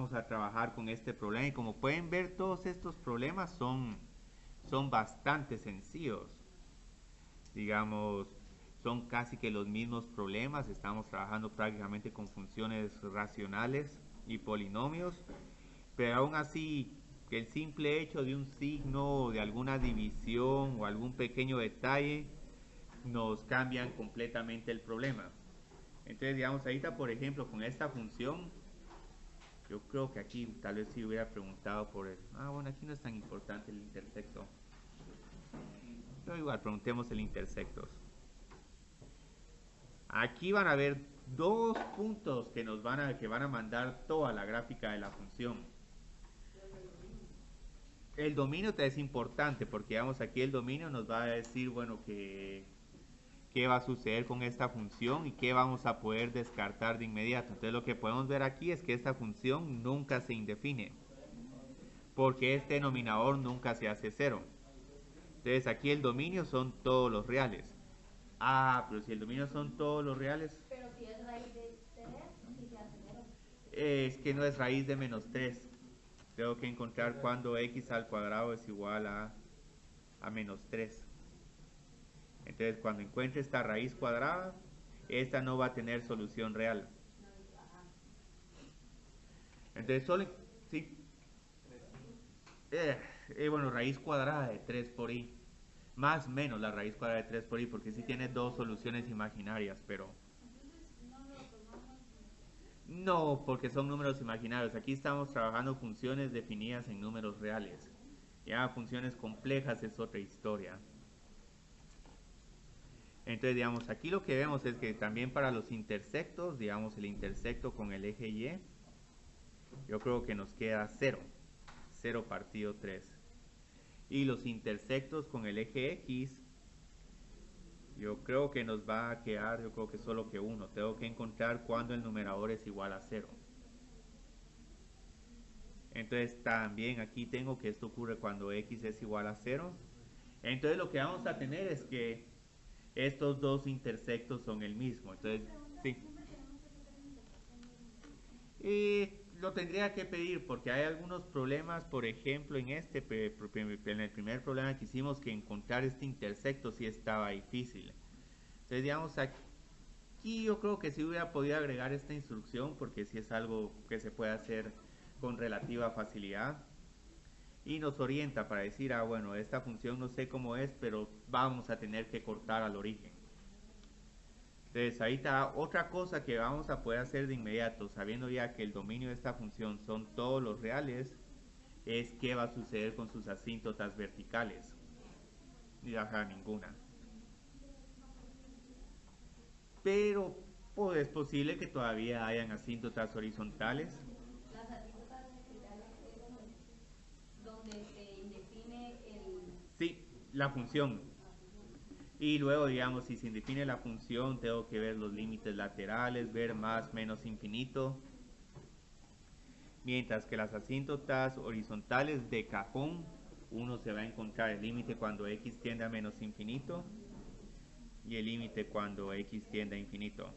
vamos a trabajar con este problema. Y como pueden ver, todos estos problemas son bastante sencillos. Digamos, son casi que los mismos problemas. Estamos trabajando prácticamente con funciones racionales y polinomios. Pero aún así, el simple hecho de un signo, de alguna división o algún pequeño detalle nos cambian completamente el problema. Entonces, digamos, ahorita, por ejemplo, con esta función, yo creo que aquí tal vez si hubiera preguntado por el... Ah, bueno, aquí no es tan importante el intersecto. Pero igual, preguntemos el intersectos. Aquí van a ver dos puntos que van a mandar toda la gráfica de la función. El dominio es importante porque, digamos, aquí el dominio nos va a decir, bueno, qué va a suceder con esta función y qué vamos a poder descartar de inmediato. Entonces lo que podemos ver aquí es que esta función nunca se indefine, porque este denominador nunca se hace cero. Entonces aquí el dominio son todos los reales. Ah, pero si el dominio son todos los reales, Pero si es raíz de 3, sí se hace cero. es que no es raíz de menos 3. Tengo que encontrar cuando x al cuadrado es igual a menos 3. Entonces cuando encuentre esta raíz cuadrada, esta no va a tener solución real. Entonces solo... Sí. Bueno, raíz cuadrada de 3 por i. Más menos la raíz cuadrada de 3 por i, porque sí tiene dos soluciones imaginarias, pero... No, porque son números imaginarios. Aquí estamos trabajando funciones definidas en números reales. Ya funciones complejas es otra historia. Entonces, digamos, aquí lo que vemos es que también para los intersectos, digamos, el intersecto con el eje Y, yo creo que nos queda 0. 0 partido 3. Y los intersectos con el eje X, yo creo que nos va a quedar, yo creo que solo que 1. Tengo que encontrar cuando el numerador es igual a 0. Entonces también aquí tengo que esto ocurre cuando x es igual a 0. Entonces lo que vamos a tener es que estos dos intersectos son el mismo. Entonces, sí. Y lo tendría que pedir porque hay algunos problemas, por ejemplo, en en el primer problema que hicimos, que encontrar este intersecto sí estaba difícil. Entonces, digamos, aquí yo creo que sí hubiera podido agregar esta instrucción porque sí es algo que se puede hacer con relativa facilidad. Y nos orienta para decir, ah, bueno, esta función no sé cómo es, pero vamos a tener que cortar al origen. Entonces ahí está otra cosa que vamos a poder hacer de inmediato, sabiendo ya que el dominio de esta función son todos los reales, es qué va a suceder con sus asíntotas verticales. Y ajá, ninguna. Pero pues, es posible que todavía hayan asíntotas horizontales. Las asíntotas verticales es donde se indefine Sí, la función. la función. Y luego, digamos, si se define la función, tengo que ver los límites laterales, ver más, menos infinito. Mientras que las asíntotas horizontales de cajón, uno se va a encontrar el límite cuando x tiende a menos infinito y el límite cuando x tiende a infinito.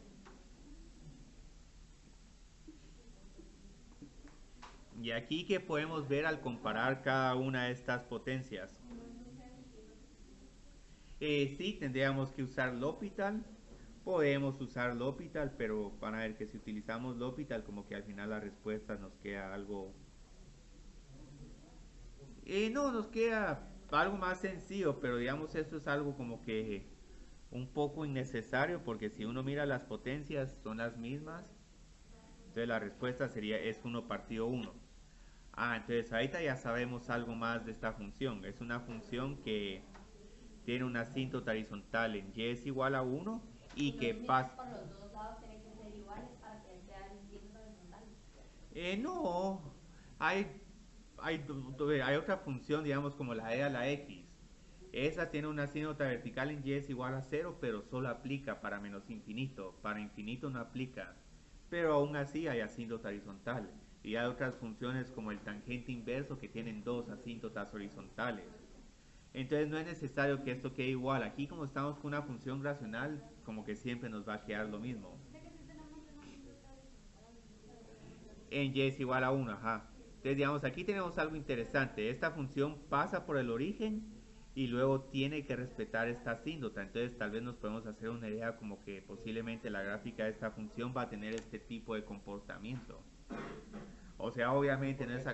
Y aquí que podemos ver al comparar cada una de estas potencias. Sí, tendríamos que usar L'Hopital. Podemos usar L'Hopital, pero van a ver que si utilizamos L'Hopital, como que al final la respuesta nos queda algo... no, nos queda algo más sencillo, pero digamos esto es algo como que un poco innecesario, porque si uno mira las potencias son las mismas. Entonces la respuesta sería es 1 partido 1. Ah, entonces ahorita ya sabemos algo más de esta función. Es una función que tiene una asíntota horizontal en y es igual a 1 y Y los que límites pasa... por los dos lados tienen que ser iguales para que sean asíntotas horizontales. No, hay, hay otra función, digamos, como la e a la x. Esa tiene una asíntota vertical en y es igual a 0, pero solo aplica para menos infinito. Para infinito no aplica. Pero aún así hay asíntota horizontal. Y hay otras funciones como el tangente inverso que tienen dos asíntotas horizontales. Entonces no es necesario que esto quede igual. Aquí como estamos con una función racional, como que siempre nos va a quedar lo mismo. En y es igual a 1, ajá. Entonces, digamos, aquí tenemos algo interesante. Esta función pasa por el origen y luego tiene que respetar esta asíntota. Entonces, tal vez nos podemos hacer una idea como que posiblemente la gráfica de esta función va a tener este tipo de comportamiento. O sea, obviamente no es...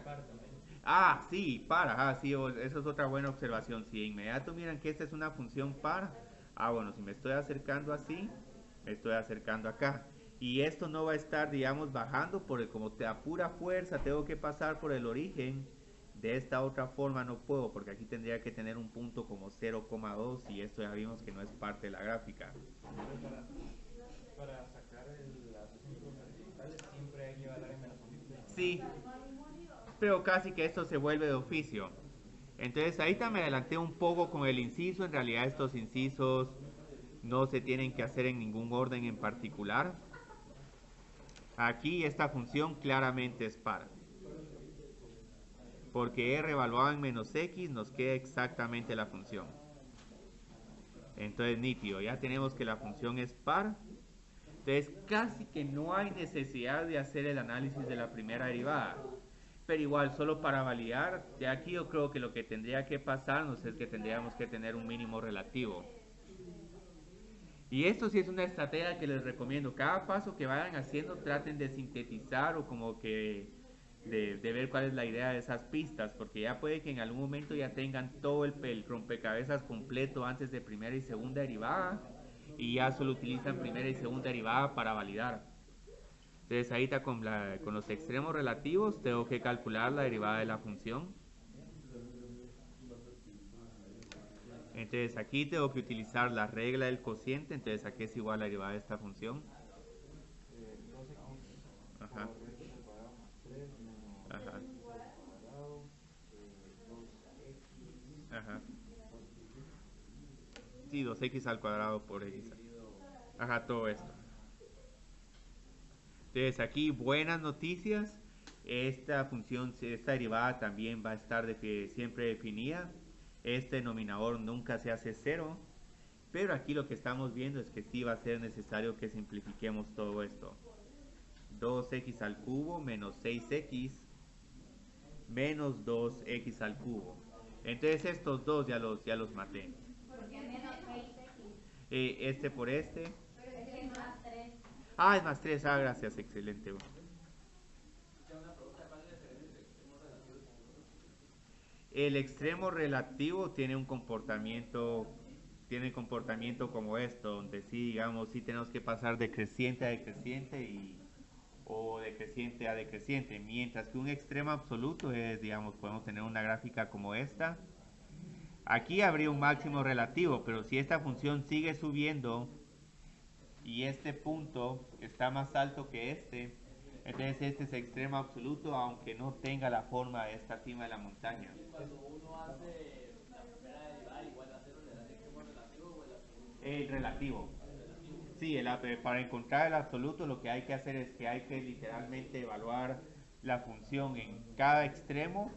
Ah, sí, para, sí, eso es otra buena observación. Si de inmediato miran que esta es una función para, bueno, si me estoy acercando así, me estoy acercando acá. Y esto no va a estar, digamos, bajando, porque como a pura fuerza tengo que pasar por el origen, de esta otra forma no puedo, porque aquí tendría que tener un punto como 0,2 y esto ya vimos que no es parte de la gráfica. Para sacar las asíntotras horizontales siempre hay que llevar en menos un. Sí, pero casi que esto se vuelve de oficio. Entonces ahorita me adelanté un poco con el inciso. En realidad estos incisos no se tienen que hacer en ningún orden en particular. Aquí esta función claramente es par, porque r evaluado en menos x nos queda exactamente la función. Entonces nítido, ya tenemos que la función es par. Entonces casi que no hay necesidad de hacer el análisis de la primera derivada. Pero igual, solo para validar, de aquí yo creo que lo que tendría que pasarnos es que tendríamos que tener un mínimo relativo. Y esto sí es una estrategia que les recomiendo. Cada paso que vayan haciendo traten de sintetizar o como que de ver cuál es la idea de esas pistas, porque ya puede que en algún momento ya tengan todo el rompecabezas completo antes de primera y segunda derivada y ya solo utilizan primera y segunda derivada para validar. Entonces ahí está con los extremos relativos, tengo que calcular la derivada de la función. Entonces aquí tengo que utilizar la regla del cociente, entonces aquí es igual a la derivada de esta función. 2x Ajá. por x al cuadrado más 3 menos Ajá. x al cuadrado, 2x, Ajá. 2x, Sí, 2x al cuadrado por x. dividido. Ajá, todo esto. Entonces aquí buenas noticias. Esta función, esta derivada también va a estar siempre definida. Este denominador nunca se hace cero. Pero aquí lo que estamos viendo es que sí va a ser necesario que simplifiquemos todo esto. 2x al cubo menos 6x menos 2x al cubo. Entonces estos dos ya los maté. ¿Por qué menos 6x? Este por este. Pero es que es más 3. Ah, es más 3. Ah, gracias, excelente. El extremo relativo tiene un comportamiento como esto, donde sí, digamos, sí tenemos que pasar de creciente a decreciente o de creciente a decreciente, mientras que un extremo absoluto es, digamos, podemos tener una gráfica como esta. Aquí habría un máximo relativo, pero si esta función sigue subiendo y este punto está más alto que este, entonces este es extremo absoluto, aunque no tenga la forma de esta cima de la montaña. Cuando uno hace la primera derivada, igual a cero, le da el extremo relativo o el absoluto. El relativo. El relativo. Sí, para encontrar el absoluto lo que hay que hacer es que hay que literalmente evaluar la función en cada extremo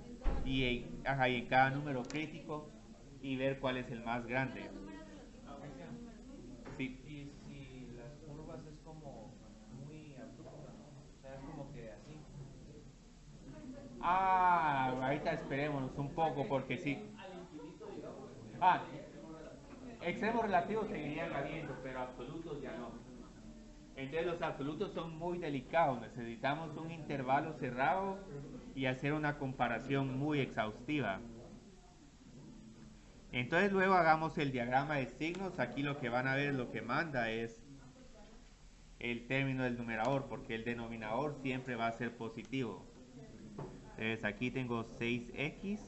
y en cada número crítico y ver cuál es el más grande. Sí. Y si las curvas es como muy abruptas, o sea, es como que así. Ahorita esperémonos un poco porque sí. Al infinito, digamos, Ah, extremo relativo. extremos relativos seguirían habiendo, pero absolutos ya no. Entonces los absolutos son muy delicados, necesitamos un intervalo cerrado y hacer una comparación muy exhaustiva. Entonces luego hagamos el diagrama de signos. Aquí lo que van a ver, lo que manda es el término del numerador, porque el denominador siempre va a ser positivo. Entonces aquí tengo 6x,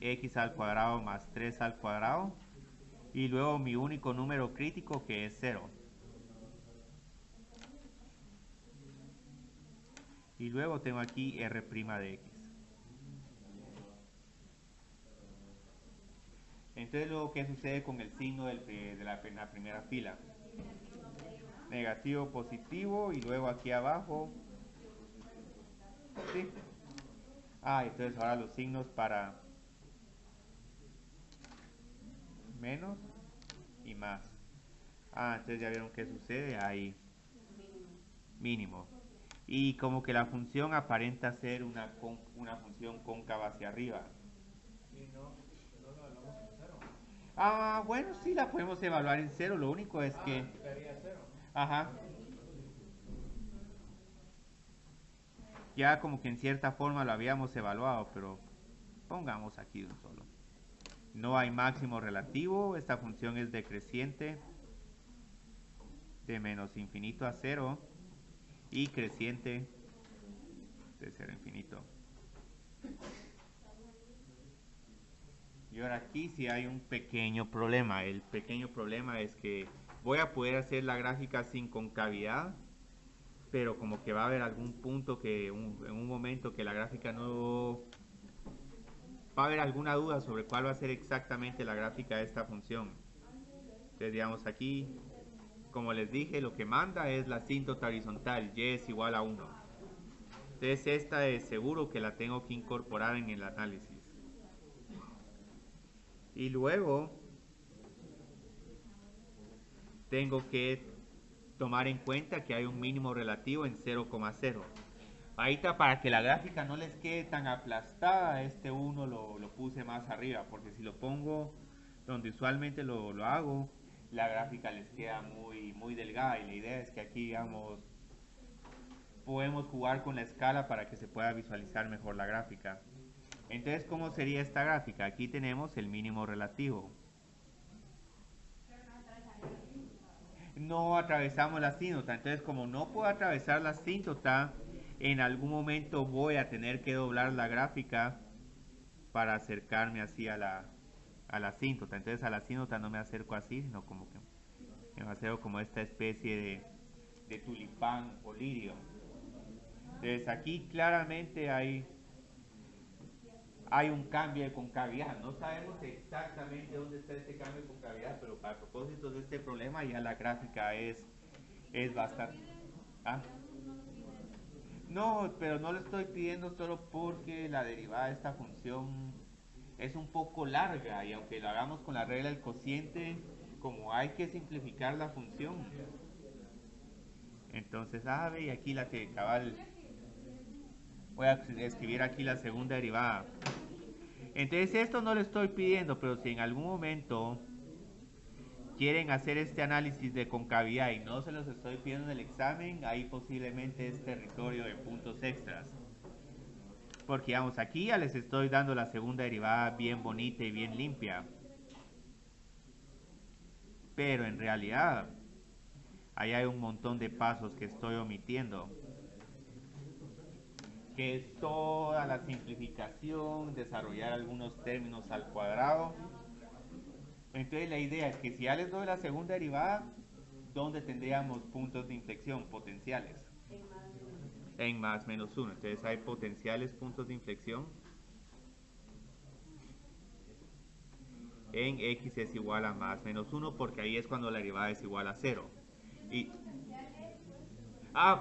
x al cuadrado más 3 al cuadrado, y luego mi único número crítico que es 0. Y luego tengo aquí r' de x. Entonces luego, ¿qué sucede con el signo de la primera fila? Negativo, positivo, y luego aquí abajo. ¿Sí? Entonces ahora los signos para menos y más. Entonces ya vieron qué sucede ahí. Mínimo. y como que la función aparenta ser una función cóncava hacia arriba. Y no lo evaluamos en cero. Ah, bueno, sí la podemos evaluar en cero, lo único es que... Sería cero. Ajá. Ya como que en cierta forma lo habíamos evaluado, pero pongamos aquí un solo. No hay máximo relativo, esta función es decreciente de menos infinito a cero y creciente de cero a infinito. Y ahora aquí sí hay un pequeño problema. El pequeño problema es que voy a poder hacer la gráfica sin concavidad, pero como que va a haber algún punto que en un momento que la gráfica no... Va a haber alguna duda sobre cuál va a ser exactamente la gráfica de esta función. Entonces digamos aquí, como les dije, lo que manda es la asíntota horizontal, y es igual a 1. Entonces esta es seguro que la tengo que incorporar en el análisis. Y luego tengo que tomar en cuenta que hay un mínimo relativo en 0,0. Ahorita para que la gráfica no les quede tan aplastada, este 1 lo puse más arriba, porque si lo pongo donde usualmente lo hago, la gráfica les queda muy delgada, y la idea es que aquí, digamos, podemos jugar con la escala para que se pueda visualizar mejor la gráfica. Entonces, ¿cómo sería esta gráfica? Aquí tenemos el mínimo relativo. No atravesamos la asíntota, entonces como no puedo atravesar la asíntota, en algún momento voy a tener que doblar la gráfica para acercarme así a la asíntota. Entonces a la asíntota no me acerco así, sino como que me acerco como esta especie de tulipán o lirio. Entonces aquí claramente hay un cambio de concavidad. No sabemos exactamente dónde está este cambio de concavidad, pero para propósitos de este problema ya la gráfica es bastante... ¿Ah? No, pero no lo estoy pidiendo solo porque la derivada de esta función es un poco larga, y aunque lo hagamos con la regla del cociente, como hay que simplificar la función, entonces, y aquí la que cabal, voy a escribir aquí la segunda derivada. Entonces esto no lo estoy pidiendo, pero si en algún momento quieren hacer este análisis de concavidad y no se los estoy pidiendo en el examen, ahí posiblemente es territorio de puntos extras. Porque vamos, aquí ya les estoy dando la segunda derivada bien bonita y bien limpia. Pero en realidad, ahí hay un montón de pasos que estoy omitiendo. Que es toda la simplificación, desarrollar algunos términos al cuadrado. Entonces la idea es que si ya les doy la segunda derivada, ¿dónde tendríamos puntos de inflexión potenciales? En más menos 1. Entonces hay potenciales puntos de inflexión en x es igual a más menos 1, porque ahí es cuando la derivada es igual a 0. Y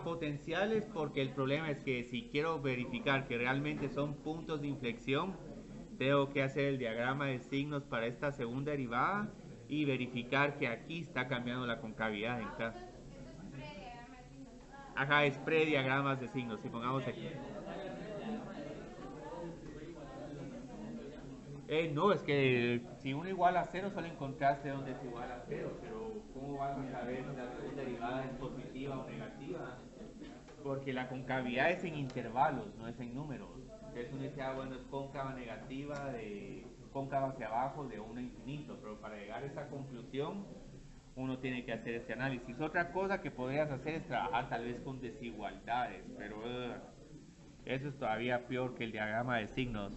potenciales, porque el problema es que si quiero verificar que realmente son puntos de inflexión, tengo que hacer el diagrama de signos para esta segunda derivada y verificar que aquí está cambiando la concavidad. Ajá, es prediagramas de signos. Si pongamos aquí. No, es que si uno igual a 0 solo encontraste donde es igual a 0, pero ¿cómo vas a saber si la segunda derivada es positiva o negativa? Porque la concavidad es en intervalos, no es en números. Entonces uno dice, bueno, es cóncava negativa, de cóncava hacia abajo de 1 a infinito, pero para llegar a esa conclusión uno tiene que hacer este análisis. Otra cosa que podrías hacer es trabajar tal vez con desigualdades, pero eso es todavía peor que el diagrama de signos.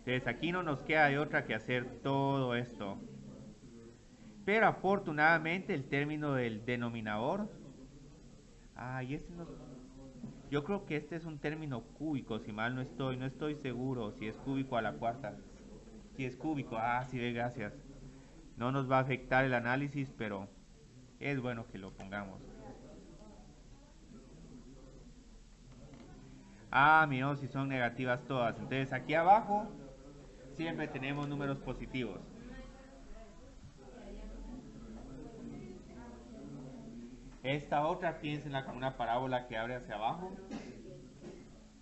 Entonces aquí no nos queda de otra que hacer todo esto. Pero afortunadamente el término del denominador, y este no, yo creo que este es un término cúbico, si mal no estoy seguro si es cúbico a la cuarta. Si es cúbico, sí, gracias. No nos va a afectar el análisis, pero es bueno que lo pongamos. Miramos si son negativas todas. Entonces aquí abajo siempre tenemos números positivos. Esta otra, piénsenla como una parábola que abre hacia abajo.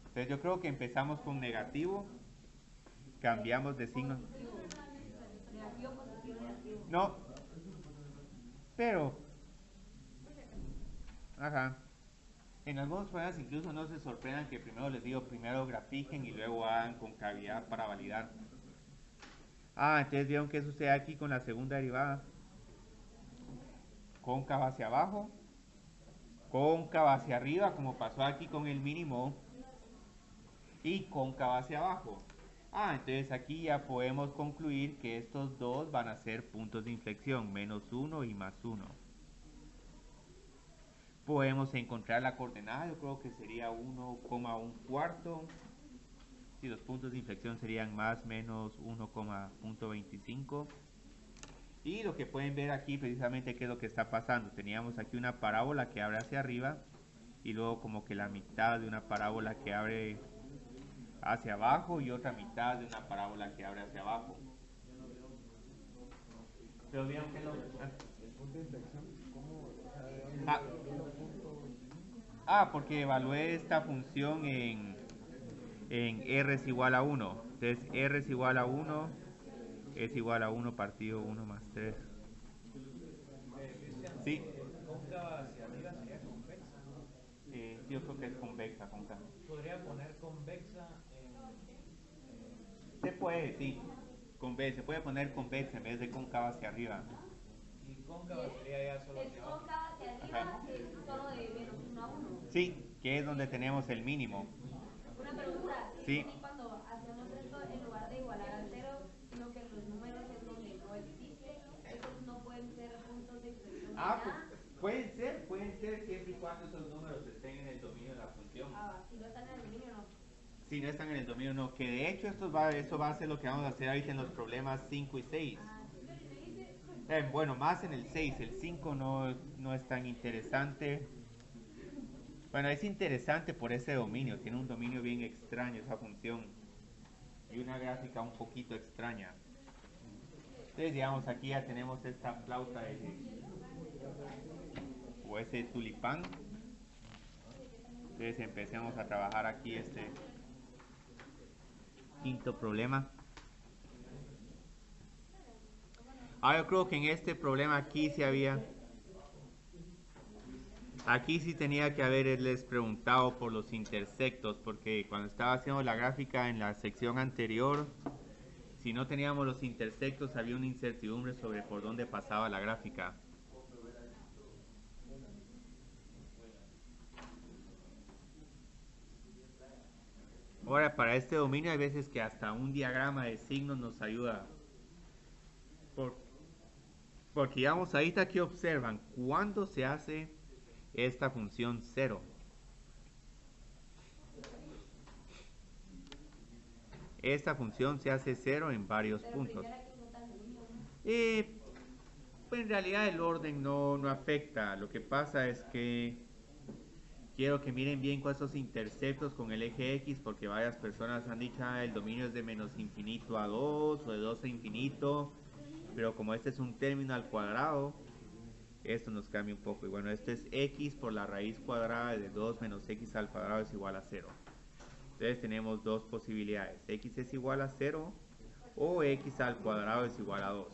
Entonces yo creo que empezamos con negativo, cambiamos de signo. Negativo, positivo, negativo. No, pero, ajá. En algunos problemas incluso no se sorprendan que primero les digo, primero grafiquen y luego hagan concavidad para validar. Entonces vieron qué sucede aquí con la segunda derivada. Cóncava hacia abajo, cóncava hacia arriba, como pasó aquí con el mínimo, y cóncava hacia abajo. Entonces aquí ya podemos concluir que estos dos van a ser puntos de inflexión, -1 y +1. Podemos encontrar la coordenada, yo creo que sería 1,1/4. Si los puntos de inflexión serían más menos 1,25. Y lo que pueden ver aquí precisamente qué es lo que está pasando. Teníamos aquí una parábola que abre hacia arriba y luego como que la mitad de una parábola que abre hacia abajo y otra mitad de una parábola que abre hacia abajo. Pero vieron que lo... El punto de inflexión, ¿cómo? O sea, ¿de dónde Ah. viene el punto? Porque evalué esta función en R es igual a 1. Entonces R es igual a 1, es igual a 1 partido 1 más 3. Cristian, Sí. cóncava hacia arriba sería convexa. Yo creo que es convexa, cóncava. Podría poner convexa en... Se puede, sí. Se puede poner convexa en vez de cóncava hacia arriba. Y cóncava sería ya solo Es hacia abajo. cóncava hacia arriba, es solo de -1 a 1. Sí, que es donde tenemos el mínimo. Una pregunta, Sí. aquí cuando hacemos esto, en lugar de igualar al 0, sino que los números es donde no existe, esos no pueden ser puntos de inflexión ni nada. Pueden ser siempre y cuando esos números estén en el dominio de la función. Si no están en el dominio, no. Si no están en el dominio, no. Que de hecho eso va a ser lo que vamos a hacer ahorita en los problemas 5 y 6. Bueno, más en el 6. El 5 no es tan interesante. Bueno, es interesante por ese dominio. Tiene un dominio bien extraño esa función. Y una gráfica un poquito extraña. Entonces, digamos, aquí ya tenemos esta flauta o ese tulipán. Entonces empecemos a trabajar aquí este quinto problema. Yo creo que en este problema aquí sí tenía que haberles preguntado por los intersectos, porque cuando estaba haciendo la gráfica en la sección anterior, si no teníamos los intersectos había una incertidumbre sobre por dónde pasaba la gráfica. Ahora, para este dominio hay veces que hasta un diagrama de signos nos ayuda. Porque digamos, ahorita que observan, ¿cuándo se hace esta función 0? Esta función se hace 0 en varios puntos. Pues en realidad el orden no afecta. Lo que pasa es que quiero que miren bien cuáles son los interceptos con el eje X, porque varias personas han dicho el dominio es de -infinito a 2 o de 2 a infinito, pero como este es un término al cuadrado, esto nos cambia un poco. Y bueno, esto es X por la raíz cuadrada de 2 menos X al cuadrado es igual a 0. Entonces tenemos dos posibilidades, X es igual a 0 o X al cuadrado es igual a 2.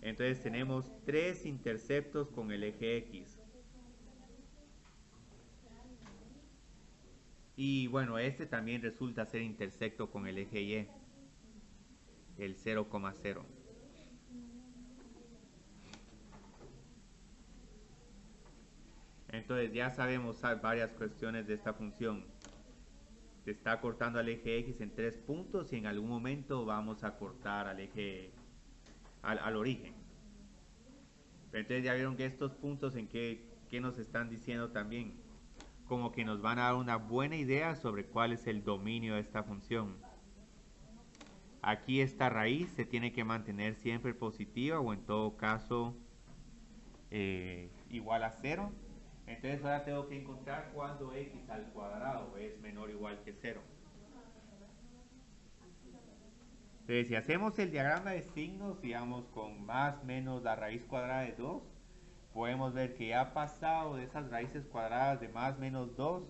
Entonces tenemos tres interceptos con el eje X. Y bueno, este también resulta ser intersecto con el eje Y, el 0,0. Entonces ya sabemos varias cuestiones de esta función. Se está cortando al eje X en 3 puntos y en algún momento vamos a cortar al eje al origen. Pero entonces ya vieron que estos puntos en qué nos están diciendo también, como que nos van a dar una buena idea sobre cuál es el dominio de esta función. Aquí esta raíz se tiene que mantener siempre positiva o en todo caso igual a 0. Entonces ahora tengo que encontrar cuando X al cuadrado es menor o igual que 0. Entonces si hacemos el diagrama de signos, digamos con más menos la raíz cuadrada de 2, podemos ver que ya ha pasado de esas raíces cuadradas de más menos 2,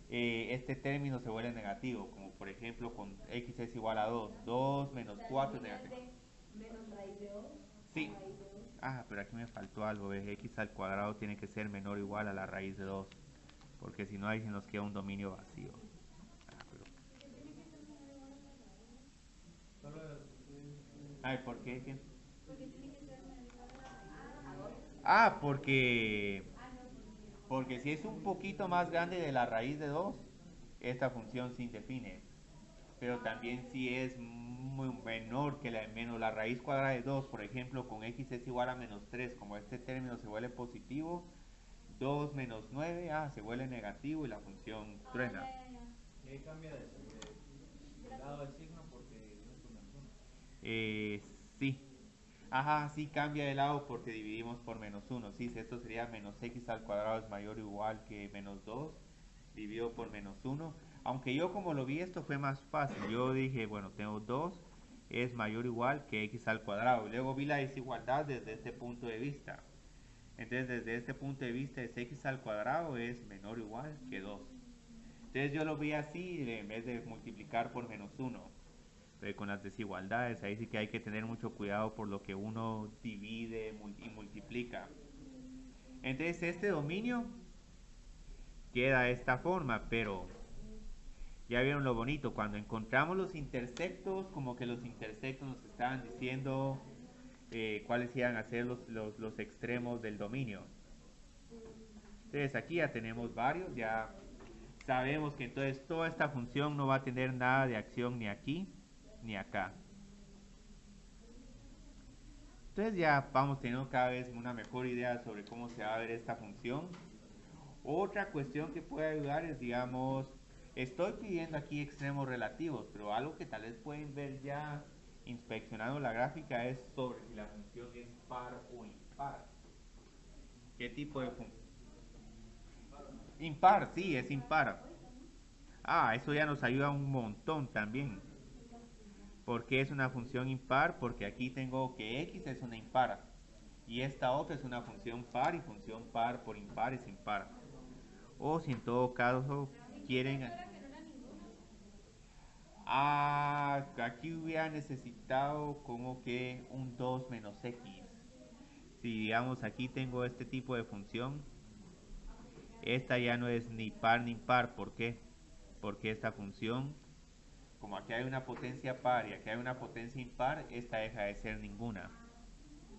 este término se vuelve negativo, como por ejemplo con x es igual a 2, 2 menos 4 es negativo. Menos raíz de 2. Sí. Pero aquí me faltó algo, ¿ves? X al cuadrado tiene que ser menor o igual a la raíz de 2, porque si no ahí se nos queda un dominio vacío. ¿Por qué? ¿Qué? Porque tiene que ser menor igual a la raíz de 2. Porque si es un poquito más grande de la raíz de 2, esta función se indefine. Pero también si es muy menor que menos la raíz cuadrada de 2, por ejemplo, con x es igual a menos 3, como este término se vuelve positivo, 2 menos 9, se vuelve negativo y la función truena. Y ahí cambia de lado del signo porque dividimos por menos 1. Sí. Sí cambia de lado porque dividimos por menos 1. Sí, esto sería menos x al cuadrado es mayor o igual que menos 2 dividido por menos 1. Aunque yo como lo vi esto fue más fácil. Yo dije, bueno, tengo 2 es mayor o igual que x al cuadrado. Y luego vi la desigualdad desde este punto de vista. Entonces desde este punto de vista es x al cuadrado es menor o igual que 2. Entonces yo lo vi así en vez de multiplicar por menos 1. Con las desigualdades, ahí sí que hay que tener mucho cuidado por lo que uno divide y multiplica. Entonces este dominio queda de esta forma, pero ya vieron lo bonito, cuando encontramos los intersectos, como que los intersectos nos estaban diciendo cuáles iban a ser los extremos del dominio. Entonces aquí ya tenemos varios, ya sabemos que entonces toda esta función no va a tener nada de acción ni aquí ni acá. Entonces ya vamos teniendo cada vez una mejor idea sobre cómo se va a ver esta función. Otra cuestión que puede ayudar es, digamos, estoy pidiendo aquí extremos relativos, pero algo que tal vez pueden ver ya inspeccionando la gráfica es sobre si la función es par o impar. ¿Qué tipo de función? Impar, sí, es impar. Eso ya nos ayuda un montón también. ¿Por qué es una función impar? Porque aquí tengo que x es una impar. Y esta otra es una función par y función par por impar es impar. O si en todo caso quieren... aquí hubiera necesitado como que un 2 menos x. Si digamos aquí tengo este tipo de función, esta ya no es ni par ni impar. ¿Por qué? Porque esta función, como aquí hay una potencia par y aquí hay una potencia impar, esta deja de ser ninguna.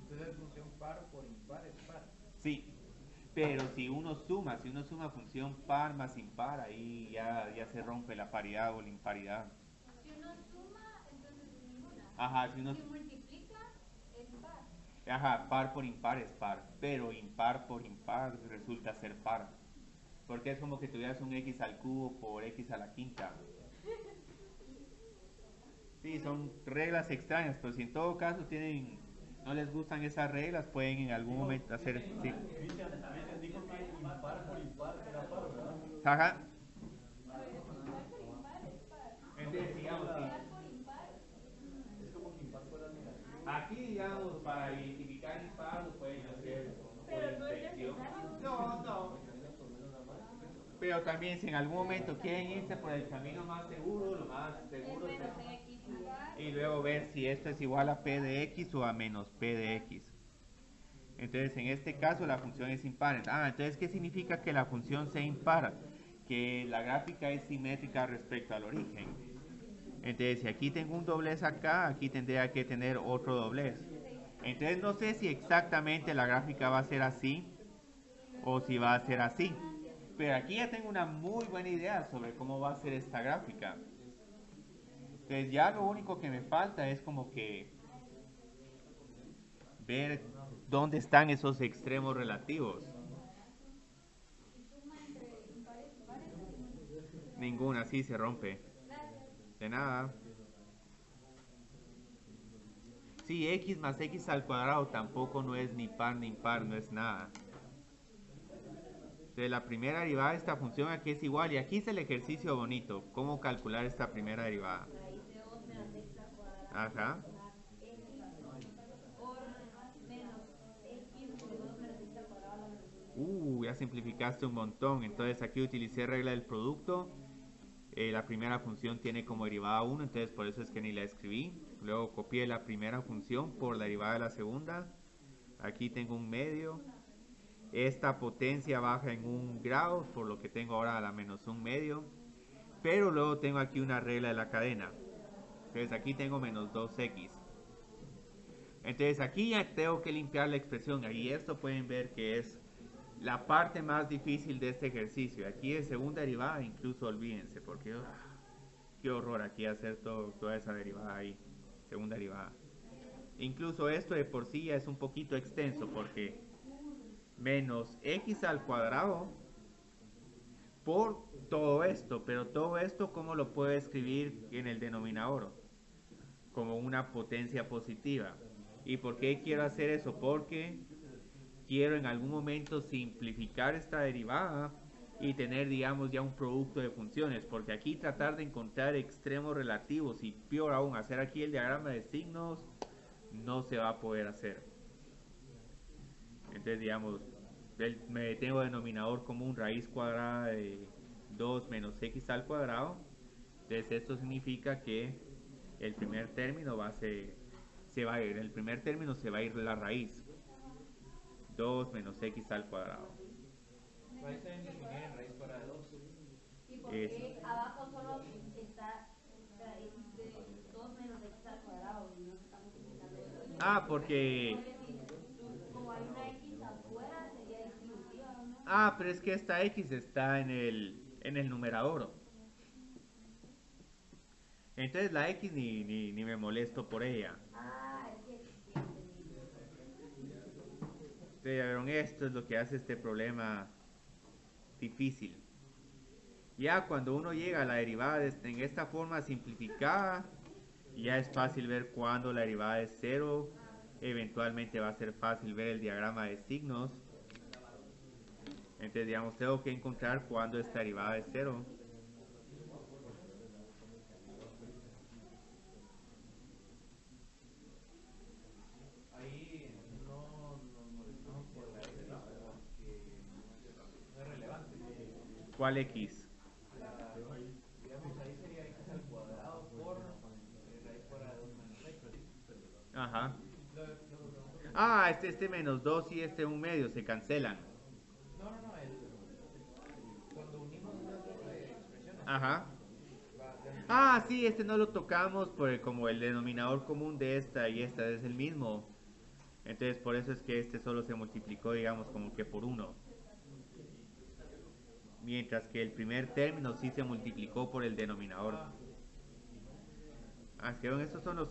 Entonces función par por impar es par. Sí, pero si uno suma función par más impar, ahí ya se rompe la paridad o la imparidad. Si uno suma, entonces es ninguna. Si uno... Si multiplica, es par. Par por impar es par, pero impar por impar resulta ser par. Porque es como que tuvieras un x al cubo por x a la quinta. Sí, son reglas extrañas, pero si en todo caso no les gustan esas reglas, pueden en algún momento hacer... Sí. Dijo que impar por impar era par, ¿verdad? Ajá. Multiplicar por impar es par. Entonces, digamos, Multiplicar por impar. Es como que impar fuera negativo. aquí, digamos, para identificar impar lo pueden hacer Pero por no es inspección. necesario. No. Pero también si en algún momento quieren irse por el camino más seguro, lo más seguro Es es menos x impar. y luego ver si esto es igual a p de x o a menos p de x. Entonces en este caso la función es impar. Entonces ¿qué significa que la función sea impar? Que la gráfica es simétrica respecto al origen. Entonces si aquí tengo un doblez acá, aquí tendría que tener otro doblez. Entonces no sé si exactamente la gráfica va a ser así o si va a ser así. Pero aquí ya tengo una muy buena idea sobre cómo va a ser esta gráfica. Entonces ya lo único que me falta es como que ver dónde están esos extremos relativos. Ninguna, sí se rompe. De nada. Sí, x más x al cuadrado tampoco no es ni par ni impar, no es nada. Entonces la primera derivada de esta función aquí es igual. Y aquí es el ejercicio bonito. ¿Cómo calcular esta primera derivada? Raíz de 2 menos x al cuadrado. Ajá. Por menos x por 2 menos x al Ya simplificaste un montón. Entonces aquí utilicé regla del producto. La primera función tiene como derivada 1, entonces por eso es que ni la escribí. Luego copié la primera función por la derivada de la segunda. Aquí tengo un medio. Esta potencia baja en 1 grado, por lo que tengo ahora la menos 1 medio. Pero luego tengo aquí una regla de la cadena. Entonces aquí tengo menos 2x. Entonces aquí ya tengo que limpiar la expresión. Y esto pueden ver que es la parte más difícil de este ejercicio. Aquí de segunda derivada, incluso olvídense, porque qué horror aquí hacer toda esa derivada ahí. Segunda derivada. Incluso esto de por sí ya es un poquito extenso, porque menos x al cuadrado por todo esto. Pero todo esto, ¿cómo lo puedo escribir en el denominador? Como una potencia positiva. ¿Y por qué quiero hacer eso? Porque quiero en algún momento simplificar esta derivada y tener, digamos, ya un producto de funciones, porque aquí tratar de encontrar extremos relativos y peor aún, hacer aquí el diagrama de signos, no se va a poder hacer. Entonces, digamos, me tengo denominador común raíz cuadrada de 2 menos x al cuadrado. Entonces, esto significa que el primer término se va a ir, en el primer término se va a ir la raíz. 2 menos x al cuadrado. Raíz se deben definir en raíz cuadrada de 2. ¿Y por qué abajo solo está raíz de 2 menos x al cuadrado y no estamos utilizando eso? Porque... Como hay una x afuera, sería distributiva, ¿no? pero es que esta x está en el numerador. Entonces la x ni me molesto por ella. Es que sí, Entonces ya vieron, esto es lo que hace este problema difícil. Ya cuando uno llega a la derivada en esta forma simplificada, ya es fácil ver cuando la derivada es 0. Eventualmente va a ser fácil ver el diagrama de signos. Entonces, digamos, tengo que encontrar cuando esta derivada es 0. Ahí no nos molestamos por la X porque no es relevante. ¿Cuál x? Digamos, ahí sería X al cuadrado por raíz cuadrada de 2 menos X. Ajá. Este menos 2 y este 1 medio se cancelan. No, cuando unimos estas dos expresiones. Ajá. Sí, este no lo tocamos porque como el denominador común de esta y esta es el mismo. Entonces por eso es que este solo se multiplicó, digamos, como que por 1. Mientras que el primer término sí se multiplicó por el denominador. Así que estos son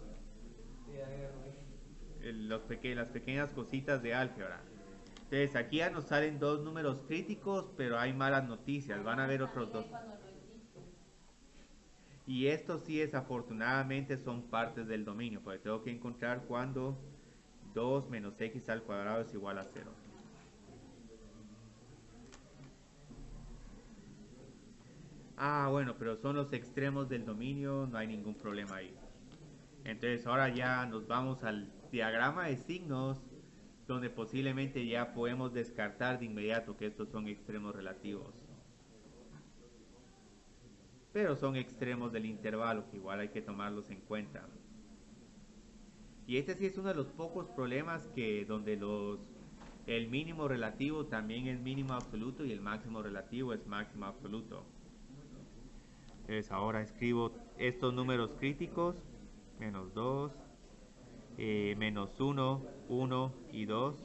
las pequeñas cositas de álgebra. Entonces aquí ya nos salen 2 números críticos, pero hay malas noticias. Van a haber otros 2. Y estos sí desafortunadamente son partes del dominio, porque tengo que encontrar cuando 2 menos x al cuadrado es igual a 0. Bueno, pero son los extremos del dominio, no hay ningún problema ahí. Entonces ahora ya nos vamos al diagrama de signos, donde posiblemente ya podemos descartar de inmediato que estos son extremos relativos. Pero son extremos del intervalo, que igual hay que tomarlos en cuenta. Y este sí es uno de los pocos problemas donde el mínimo relativo también es mínimo absoluto y el máximo relativo es máximo absoluto. Entonces ahora escribo estos números críticos, menos 2, menos 1, 1 y 2.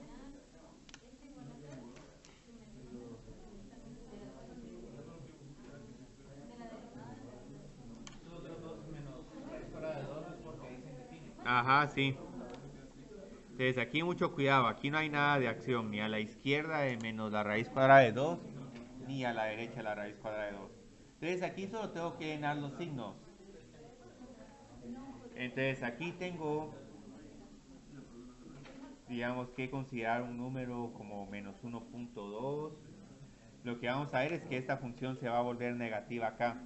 Ajá, sí. Entonces aquí mucho cuidado, aquí no hay nada de acción, ni a la izquierda de menos la raíz cuadrada de 2, ni a la derecha la raíz cuadrada de 2. Entonces aquí solo tengo que llenar los signos. Entonces aquí tengo, digamos, que considerar un número como menos 1.2. Lo que vamos a ver es que esta función se va a volver negativa acá.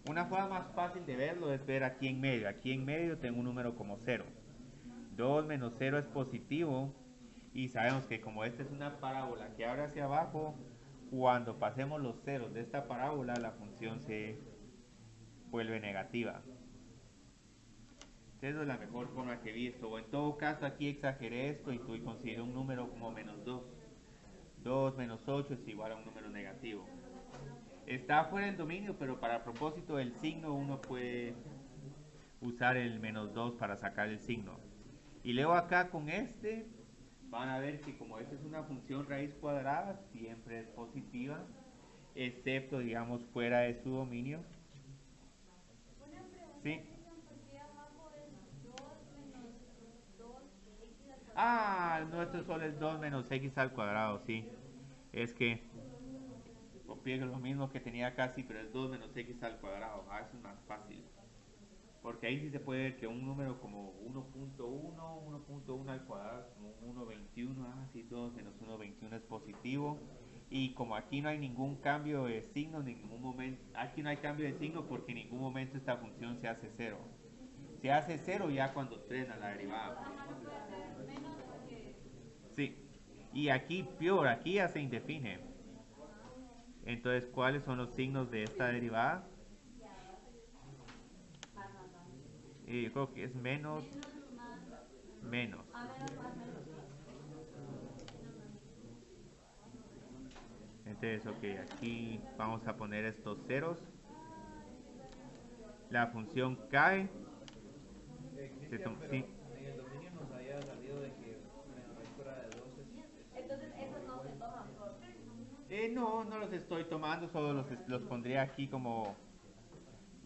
Una forma más fácil de verlo es ver aquí en medio. Aquí en medio tengo un número como 0. 2 menos 0 es positivo Y sabemos que como esta es una parábola que abre hacia abajo, cuando pasemos los ceros de esta parábola, la función se vuelve negativa. Entonces, esa es la mejor forma que he visto. O en todo caso, aquí exageré esto y consideré un número como menos 2. 2 menos 8 es igual a un número negativo. Está fuera del dominio, pero para propósito del signo uno puede usar el menos 2 para sacar el signo. Y luego acá con este, van a ver que como esta es una función raíz cuadrada, siempre es positiva, excepto, digamos, fuera de su dominio. Una pregunta, Sí. ¿por qué abajo es 2 menos 2x al cuadrado? Ah, nuestro solo es 2 menos x al cuadrado, sí. Es que copié lo mismo que tenía casi, pero es 2 menos x al cuadrado. Ah, eso es más fácil. Porque ahí sí se puede ver que un número como 1.1 al cuadrado, como 1.21, sí, 2 menos 1.21 es positivo. Y como aquí no hay ningún cambio de signo, en ningún momento, aquí no hay cambio de signo porque en ningún momento esta función se hace cero. Se hace cero ya cuando trena la derivada. Ajá, no puede ser menos porque... Sí. Y aquí, peor, aquí ya se indefine. Entonces, ¿cuáles son los signos de esta derivada? Yo creo que es menos, menos. Entonces, ok, aquí vamos a poner estos ceros. La función cae. Cristian, pero Sí. en el dominio nos había salido de que la raíz fuera de 2 es Entonces esos no se toman por... No, no los estoy tomando, solo los pondría aquí como,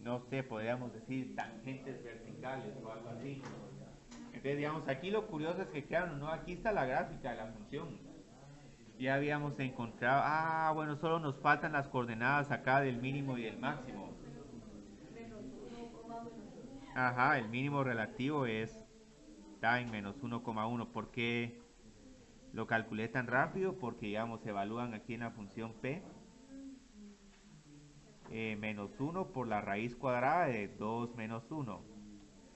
no sé, podríamos decir tangentes verticales o algo así. Entonces, digamos, aquí lo curioso es que, claro, no, aquí está la gráfica de la función. Ya habíamos encontrado, bueno, solo nos faltan las coordenadas acá del mínimo y del máximo. Ajá, el mínimo relativo está en menos 1,1. ¿Por qué lo calculé tan rápido? Porque, digamos, se evalúan aquí en la función p menos 1 por la raíz cuadrada de 2 menos 1.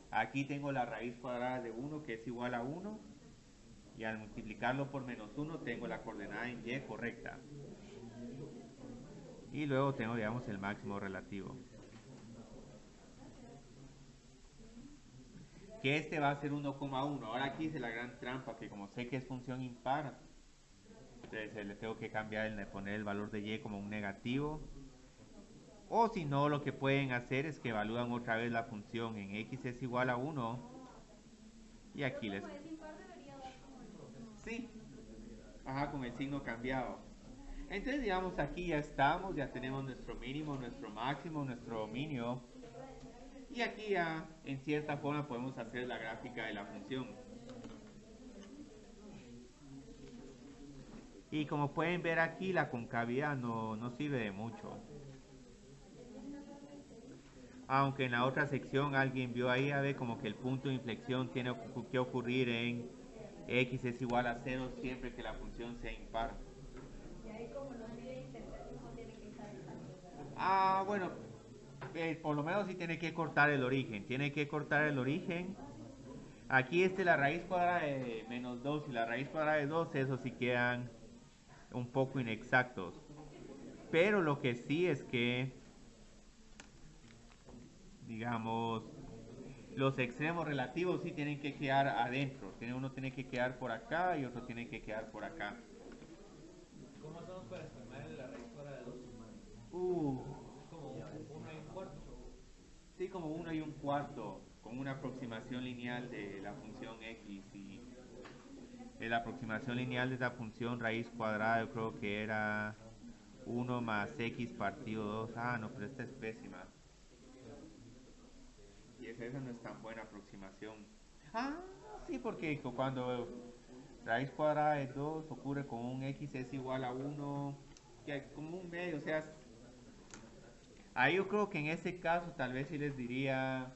Aquí tengo la raíz cuadrada de 1 que es igual a 1 y al multiplicarlo por menos 1 tengo la coordenada en y correcta. Y luego tengo, digamos, el máximo relativo. Que este va a ser 1,1. Ahora aquí hice la gran trampa, que como sé que es función impar, entonces le tengo que cambiar, poner el valor de y como un negativo. O si no, lo que pueden hacer es que evalúan otra vez la función en x es igual a 1. Y aquí les... Como es impar debería dar como el... Sí. Ajá, con el signo cambiado. Entonces, digamos, aquí ya estamos, ya tenemos nuestro mínimo, nuestro máximo, nuestro dominio. Y aquí ya, en cierta forma, podemos hacer la gráfica de la función. Y como pueden ver aquí, la concavidad no sirve de mucho. Aunque en la otra sección alguien vio ahí, a ver, como que el punto de inflexión tiene que ocurrir en x es igual a 0 siempre que la función sea impar. Y ahí como no tiene intersección, no tiene que estar exacto. Bueno, por lo menos sí tiene que cortar el origen. Tiene que cortar el origen. Aquí la raíz cuadrada de menos 2 y la raíz cuadrada de 2, esos sí quedan un poco inexactos. Pero lo que sí es que, digamos, los extremos relativos sí tienen que quedar adentro. Uno tiene que quedar por acá y otro tiene que quedar por acá. ¿Cómo hacemos para estimar la raíz fuera de 2? Es como 1 y un cuarto. Sí, como 1 y un cuarto, con una aproximación lineal de la función x. Y la aproximación lineal de esa función raíz cuadrada yo creo que era 1 más x partido 2. No, pero esta es pésima. Y esa no es tan buena aproximación. Sí, porque cuando raíz cuadrada de 2 ocurre con un x es igual a 1, que como un medio, o sea, ahí yo creo que en ese caso tal vez sí les diría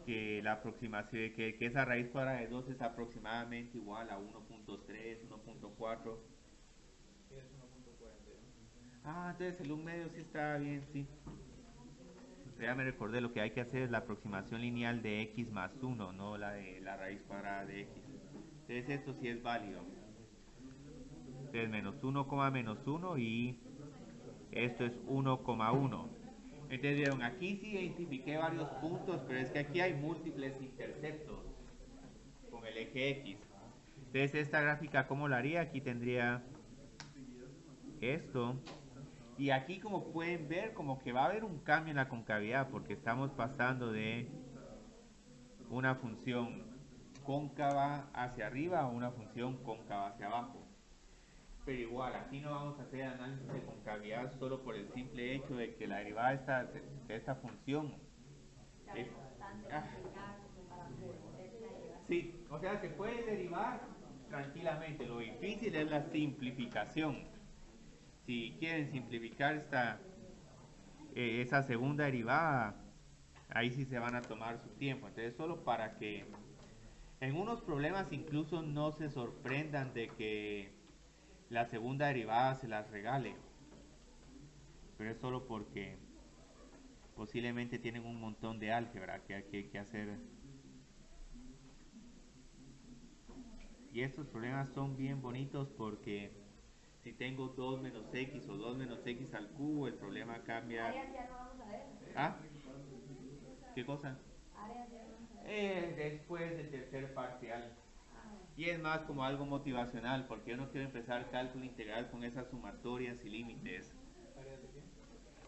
que la aproximación, que esa raíz cuadrada de 2 es aproximadamente igual a 1.3, 1.4. Sí, es 1.41. Entonces el 1 medio sí está bien, sí. Ya me recordé, lo que hay que hacer es la aproximación lineal de x más 1, no la de la raíz cuadrada de x. Entonces esto sí es válido. Entonces menos 1, menos 1 y esto es 1,1. Entonces vieron, aquí sí identifiqué varios puntos, pero es que aquí hay múltiples interceptos con el eje X. Entonces esta gráfica, ¿cómo la haría? Aquí tendría esto. Y aquí, como pueden ver, como que va a haber un cambio en la concavidad, porque estamos pasando de una función cóncava hacia arriba a una función cóncava hacia abajo. Pero igual, aquí no vamos a hacer análisis de concavidad solo por el simple hecho de que la derivada de esta función es... Sí, o sea, se puede derivar tranquilamente. Lo difícil es la simplificación. Si quieren simplificar esa segunda derivada, ahí sí se van a tomar su tiempo. Entonces, solo para que en unos problemas incluso no se sorprendan de que la segunda derivada se las regale. Pero es solo porque posiblemente tienen un montón de álgebra que hay que hacer. Y estos problemas son bien bonitos porque si tengo 2 menos x o 2 menos x al cubo, el problema cambia. Áreas ya no vamos a ver. ¿Ah? ¿Qué cosa? Áreas ya no vamos a ver. Después del tercer parcial. Y es más como algo motivacional, porque yo no quiero empezar cálculo integral con esas sumatorias y límites.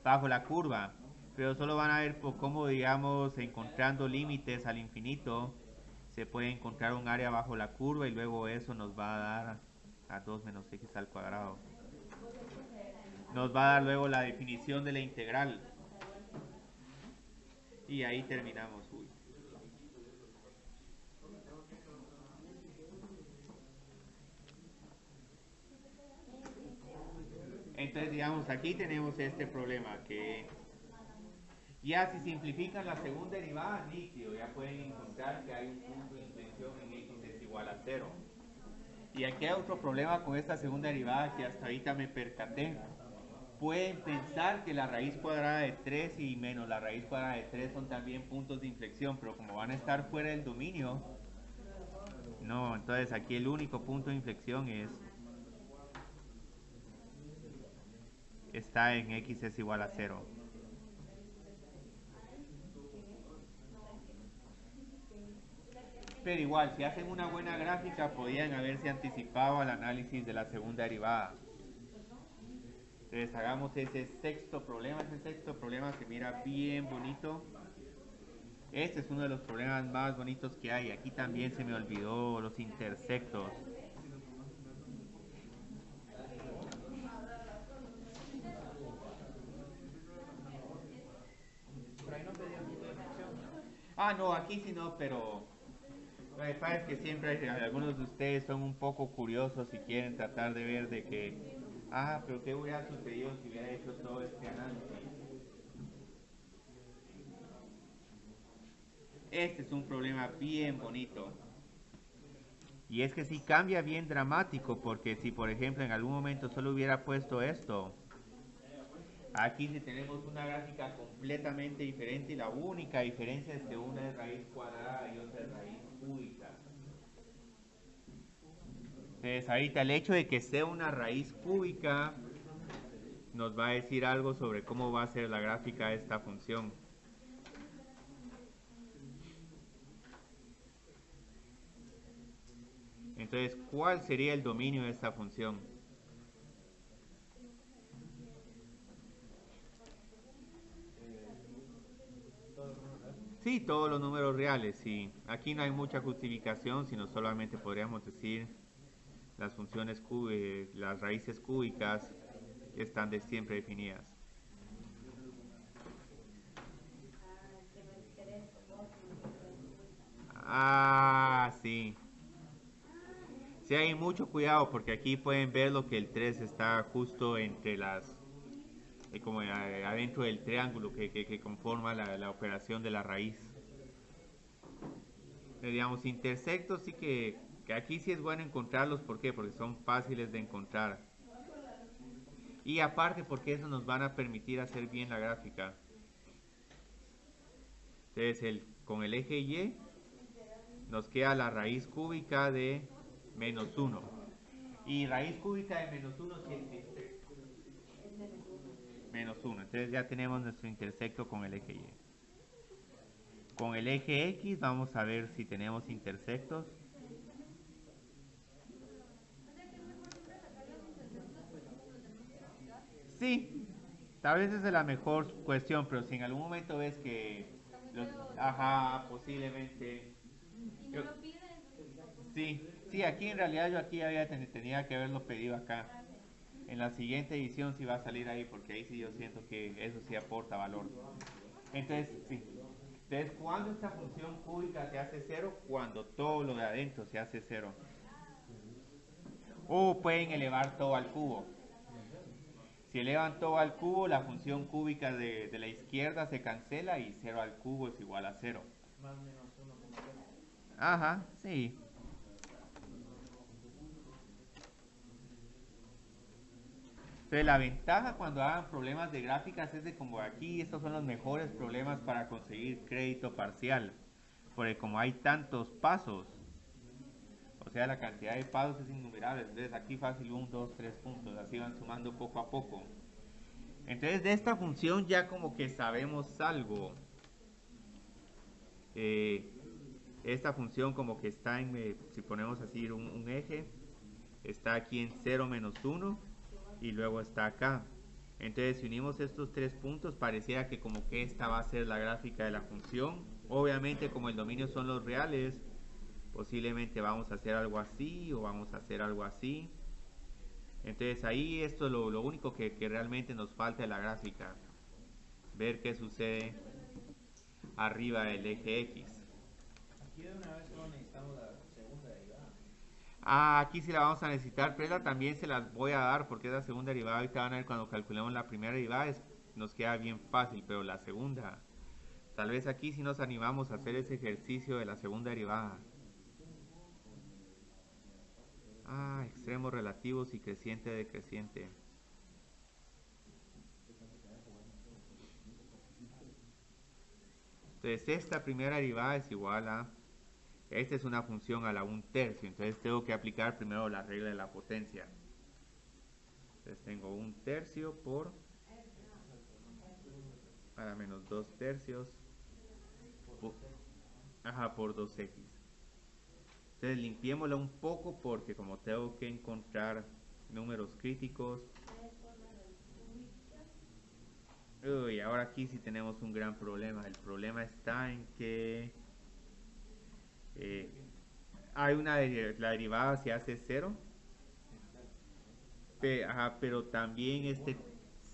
Bajo la curva. Pero solo van a ver cómo, digamos, encontrando límites al infinito, se puede encontrar un área bajo la curva y luego eso nos va a dar a 2 menos x al cuadrado. Nos va a dar luego la definición de la integral. Y ahí terminamos. Uy. Entonces, digamos, aquí tenemos este problema que ya si simplifican la segunda derivada, nítido, ya pueden encontrar que hay un punto de inflexión en x es igual a 0. Y aquí hay otro problema con esta segunda derivada que hasta ahorita me percaté. Pueden pensar que la raíz cuadrada de 3 y menos la raíz cuadrada de 3 son también puntos de inflexión, pero como van a estar fuera del dominio, no, entonces aquí el único punto de inflexión está en x es igual a 0. Pero igual, si hacen una buena gráfica, podían haberse anticipado al análisis de la segunda derivada. Entonces hagamos ese sexto problema. Ese sexto problema se mira bien bonito. Este es uno de los problemas más bonitos que hay. Aquí también se me olvidó los intersectos. Pero ahí no pedía punto de inflexión. Ah, no, aquí sí no, pero lo que pasa es que siempre algunos de ustedes son un poco curiosos y quieren tratar de ver de que, pero ¿qué hubiera sucedido si hubiera hecho todo este análisis? Este es un problema bien bonito. Y es que sí cambia bien dramático, porque si por ejemplo en algún momento solo hubiera puesto esto, aquí sí tenemos una gráfica completamente diferente y la única diferencia es que una es raíz cuadrada y otra es raíz cúbica. Entonces ahorita el hecho de que sea una raíz cúbica nos va a decir algo sobre cómo va a ser la gráfica de esta función. Entonces, ¿cuál sería el dominio de esta función? Sí, todos los números reales, sí. Aquí no hay mucha justificación, sino solamente podríamos decir las funciones las raíces cúbicas están siempre definidas. Sí. Sí, hay mucho cuidado porque aquí pueden ver lo que el 3 está justo entre como adentro del triángulo que conforma la operación de la raíz. Digamos, intersectos sí que aquí sí es bueno encontrarlos. ¿Por qué? Porque son fáciles de encontrar. Y aparte porque eso nos van a permitir hacer bien la gráfica. Entonces con el eje Y nos queda la raíz cúbica de menos 1. Y raíz cúbica de menos 1 sí existe. Menos 1. Entonces ya tenemos nuestro intersecto con el eje Y. Con el eje X vamos a ver si tenemos intersectos. Sí, tal vez esa es la mejor cuestión, pero si en algún momento ves que ajá, posiblemente. Y no lo pide, entonces Sí, sí, aquí en realidad yo aquí tenía que haberlo pedido acá. En la siguiente edición sí va a salir ahí, porque ahí sí yo siento que eso sí aporta valor. Entonces, sí. Entonces, ¿cuándo esta función cúbica se hace cero? Cuando todo lo de adentro se hace cero. O pueden elevar todo al cubo. Si elevan todo al cubo, la función cúbica de la izquierda se cancela y 0 al cubo es igual a 0. Más menos 1 como 0. Ajá, sí. Entonces la ventaja cuando hagan problemas de gráficas es de como aquí estos son los mejores problemas para conseguir crédito parcial. Porque como hay tantos pasos, o sea la cantidad de pasos es innumerable. Entonces aquí fácil 1, 2, 3 puntos, así van sumando poco a poco. Entonces de esta función ya como que sabemos algo. Esta función como que está en, si ponemos así un eje, está aquí en 0 menos 1 y luego está acá. Entonces si unimos estos tres puntos pareciera que como que esta va a ser la gráfica de la función. Obviamente como el dominio son los reales, posiblemente vamos a hacer algo así o vamos a hacer algo así. Entonces ahí esto es lo único que realmente nos falta de la gráfica. Ver qué sucede arriba del eje X. Aquí de una vez solo necesitamos la segunda derivada. Ah, aquí sí la vamos a necesitar, pero esa también se las voy a dar porque esa segunda derivada ahorita van a ver cuando calculemos la primera derivada nos queda bien fácil, pero la segunda, tal vez aquí sí nos animamos a hacer ese ejercicio de la segunda derivada. Ah, extremos relativos y creciente decreciente. Entonces esta primera derivada es igual a, esta es una función a la 1/3, entonces tengo que aplicar primero la regla de la potencia. Entonces tengo 1/3 por a la menos 2/3 por 2x. Entonces limpiémosla un poco porque como tengo que encontrar números críticos. Uy, ahora aquí sí tenemos un gran problema. El problema está en que hay la derivada se hace 0. Pero también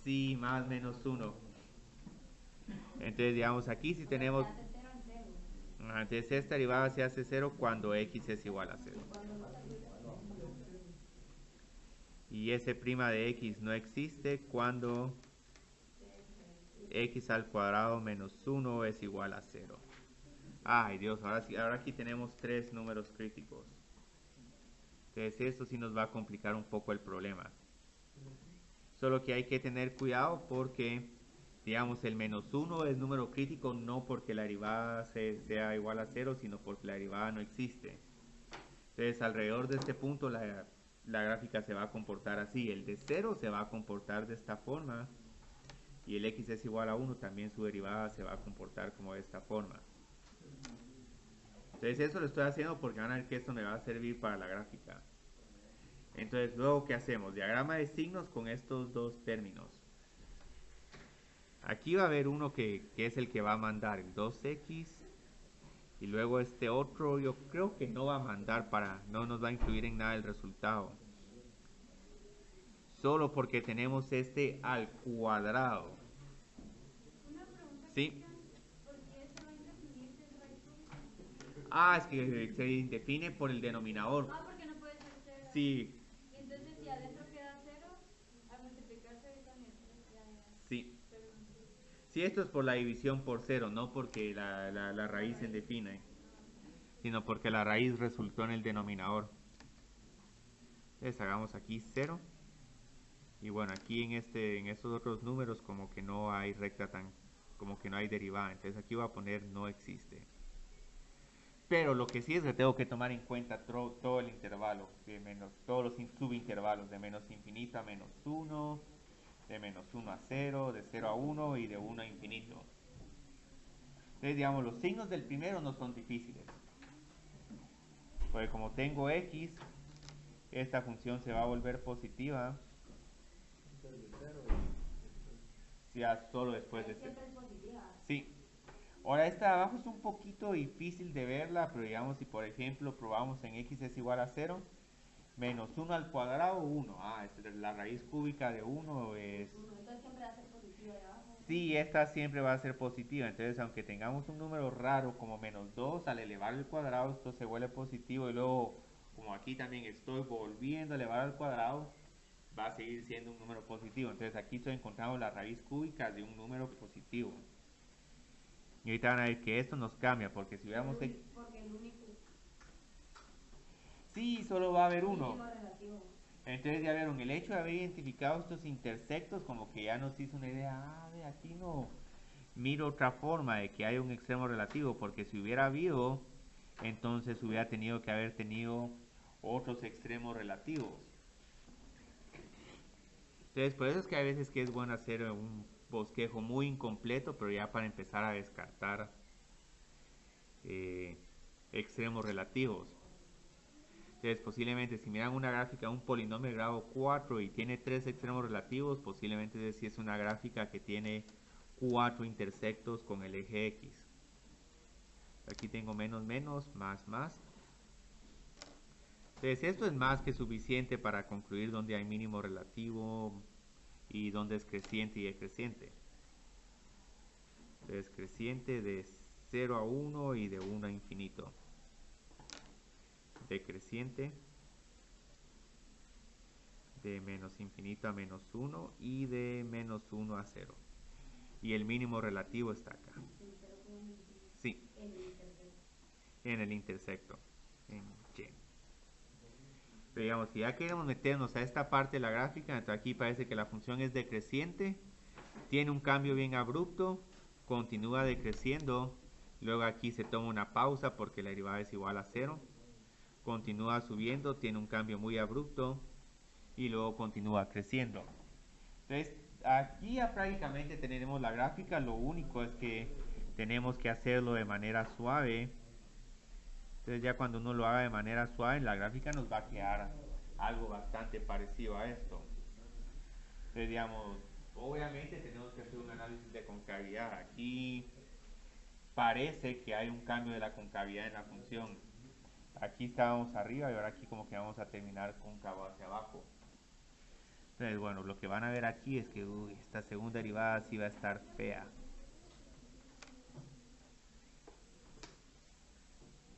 sí más menos 1. Entonces digamos aquí si tenemos. Entonces esta derivada se hace 0 cuando x es igual a 0. Y S' de x no existe cuando x al cuadrado menos 1 es igual a 0. Ay Dios, ahora aquí tenemos tres números críticos. Entonces esto sí nos va a complicar un poco el problema. Solo que hay que tener cuidado porque, digamos, el menos 1 es número crítico no porque la derivada sea igual a 0, sino porque la derivada no existe. Entonces alrededor de este punto la gráfica se va a comportar así. El de 0 se va a comportar de esta forma. Y el x es igual a 1, también su derivada se va a comportar como de esta forma. Entonces eso lo estoy haciendo porque van a ver que esto me va a servir para la gráfica. Entonces luego, ¿qué hacemos? Diagrama de signos con estos dos términos. Aquí va a haber uno que es el que va a mandar el 2x. Y luego este otro yo creo que no va a mandar no nos va a influir en nada el resultado. Solo porque tenemos este al cuadrado. Una pregunta. ¿Sí? ¿Por qué se va a indefinir si es raíz cúbica? Ah, es que se define por el denominador. Porque no puede ser 0. Sí. Entonces si adentro queda 0, al multiplicarse con el 3 ya. Sí. Sí, esto es por la división por 0, no porque la raíz se define, sino porque la raíz resultó en el denominador. Entonces hagamos aquí 0. Y bueno, aquí en estos otros números como que no hay recta como que no hay derivada. Entonces aquí voy a poner no existe. Pero lo que sí es que tengo que tomar en cuenta todo el intervalo, todos los subintervalos, de menos infinito a menos 1, de menos 1 a 0, de 0 a 1 y de 1 a infinito. Entonces, digamos, los signos del primero no son difíciles. Porque como tengo x, esta función se va a volver positiva. Ya solo después de Siempre es positiva. Sí. Ahora esta de abajo es un poquito difícil de verla, pero digamos si por ejemplo probamos en x es igual a 0, menos 1 al cuadrado, 1. La raíz cúbica de 1 es... Entonces siempre va a ser positiva de abajo. Sí, esta siempre va a ser positiva, entonces aunque tengamos un número raro como menos 2, al elevar el cuadrado esto se vuelve positivo y luego como aquí también estoy volviendo a elevar al cuadrado, va a seguir siendo un número positivo. Entonces aquí estoy encontrando la raíz cúbica de un número positivo. Y ahorita van a ver que esto nos cambia, porque si hubiéramos... Porque el único... Sí, solo va a haber uno. Relativo. Entonces ya vieron, el hecho de haber identificado estos intersectos como que ya nos hizo una idea, de aquí no miro otra forma de que haya un extremo relativo, porque si hubiera habido, entonces hubiera tenido que haber tenido otros extremos relativos. Entonces por eso es que a veces que es bueno hacer un bosquejo muy incompleto, pero ya para empezar a descartar extremos relativos. Entonces posiblemente si miran una gráfica de un polinomio de grado 4 y tiene 3 extremos relativos, posiblemente si es una gráfica que tiene 4 intersectos con el eje X. Aquí tengo menos, menos, más, más. Entonces esto es más que suficiente para concluir dónde hay mínimo relativo y dónde es creciente y decreciente. Entonces creciente de 0 a 1 y de 1 a infinito. Decreciente de menos infinito a menos 1 y de menos 1 a 0. Y el mínimo relativo está acá. Sí. En el intersecto. En Y. Pero digamos, si ya queremos meternos a esta parte de la gráfica, entonces aquí parece que la función es decreciente, tiene un cambio bien abrupto, continúa decreciendo, luego aquí se toma una pausa porque la derivada es igual a 0, continúa subiendo, tiene un cambio muy abrupto y luego continúa creciendo. Entonces aquí ya prácticamente tenemos la gráfica, lo único es que tenemos que hacerlo de manera suave. Entonces ya cuando uno lo haga de manera suave, en la gráfica nos va a quedar algo bastante parecido a esto. Entonces digamos, obviamente tenemos que hacer un análisis de concavidad. Aquí parece que hay un cambio de la concavidad en la función. Aquí estábamos arriba y ahora aquí como que vamos a terminar cóncavo hacia abajo. Entonces bueno, lo que van a ver aquí es que esta segunda derivada sí va a estar fea.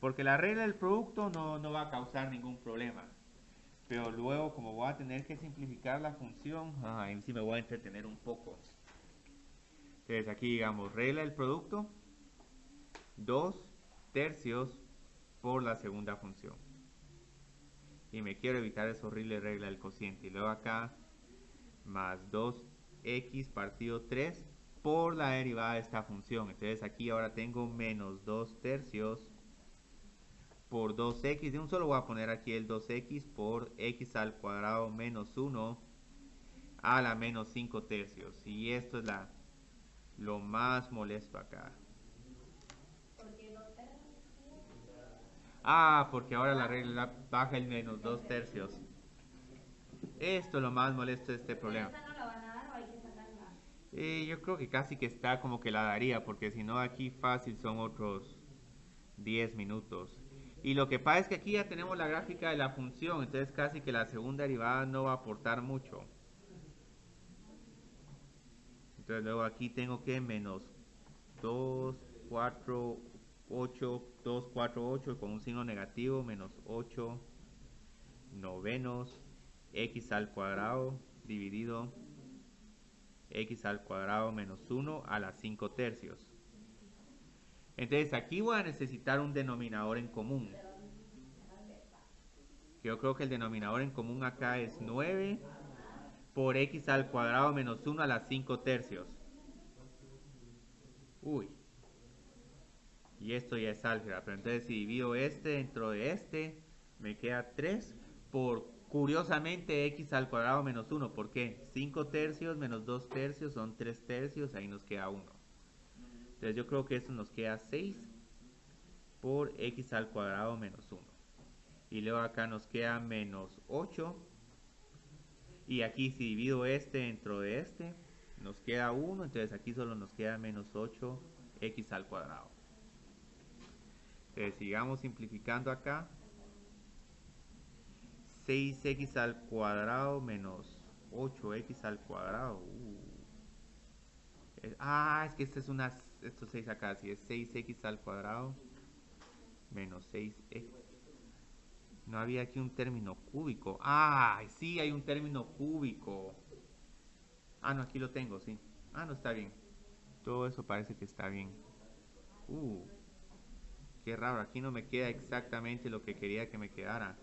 Porque la regla del producto no va a causar ningún problema. Pero luego, como voy a tener que simplificar la función, ahí sí me voy a entretener un poco. Entonces aquí digamos, regla del producto, 2/3 por la segunda función. Y me quiero evitar esa horrible regla del cociente. Y luego acá, más 2x partido 3 por la derivada de esta función. Entonces aquí ahora tengo menos 2/3 por 2x, de un solo voy a poner aquí el 2x por x al cuadrado menos 1 a la menos 5/3. Y esto es lo más molesto acá. ¿Por qué 2/3? Porque ahora la regla baja el menos 2/3. Esto es lo más molesto de este problema. ¿Esa no la van a dar o hay que sacarla? Yo creo que casi que está como que la daría, porque si no aquí fácil son otros 10 minutos. Y lo que pasa es que aquí ya tenemos la gráfica de la función, entonces casi que la segunda derivada no va a aportar mucho. Entonces luego aquí tengo que menos 2, 4, 8, 2, 4, 8 con un signo negativo, menos 8 novenos, x al cuadrado dividido x al cuadrado menos 1 a la 5/3. Entonces aquí voy a necesitar un denominador en común. Yo creo que el denominador en común acá es 9 por x al cuadrado menos 1 a la 5/3. Y esto ya es álgebra. Pero entonces si divido este dentro de este, me queda 3 por, curiosamente, x al cuadrado menos 1. ¿Por qué? 5 tercios menos 2 tercios son 3 tercios. Ahí nos queda 1. Entonces yo creo que esto nos queda 6 por x al cuadrado menos 1. Y luego acá nos queda menos 8. Y aquí si divido este dentro de este, nos queda 1. Entonces aquí solo nos queda menos 8x al cuadrado. Entonces sigamos simplificando acá. 6x al cuadrado menos 8x al cuadrado. Es que esto 6 acá, si es 6x al cuadrado menos 6x. No había aquí un término cúbico. Sí, hay un término cúbico. No, aquí lo tengo, sí. No está bien. Todo eso parece que está bien. Qué raro, aquí no me queda exactamente lo que quería que me quedara.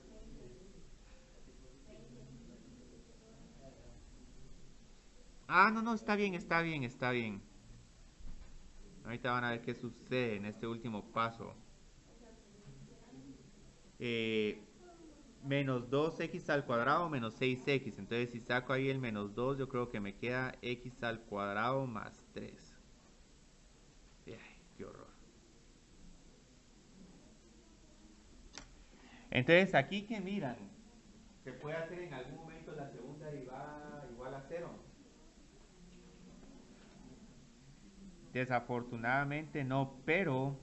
No, está bien, está bien, está bien. Ahorita van a ver qué sucede en este último paso. Menos 2x al cuadrado menos 6x. Entonces si saco ahí el menos 2, yo creo que me queda x al cuadrado más 3. Qué horror. Entonces aquí que miran, ¿se puede hacer en algún momento la segunda derivada igual a 0? Desafortunadamente no, pero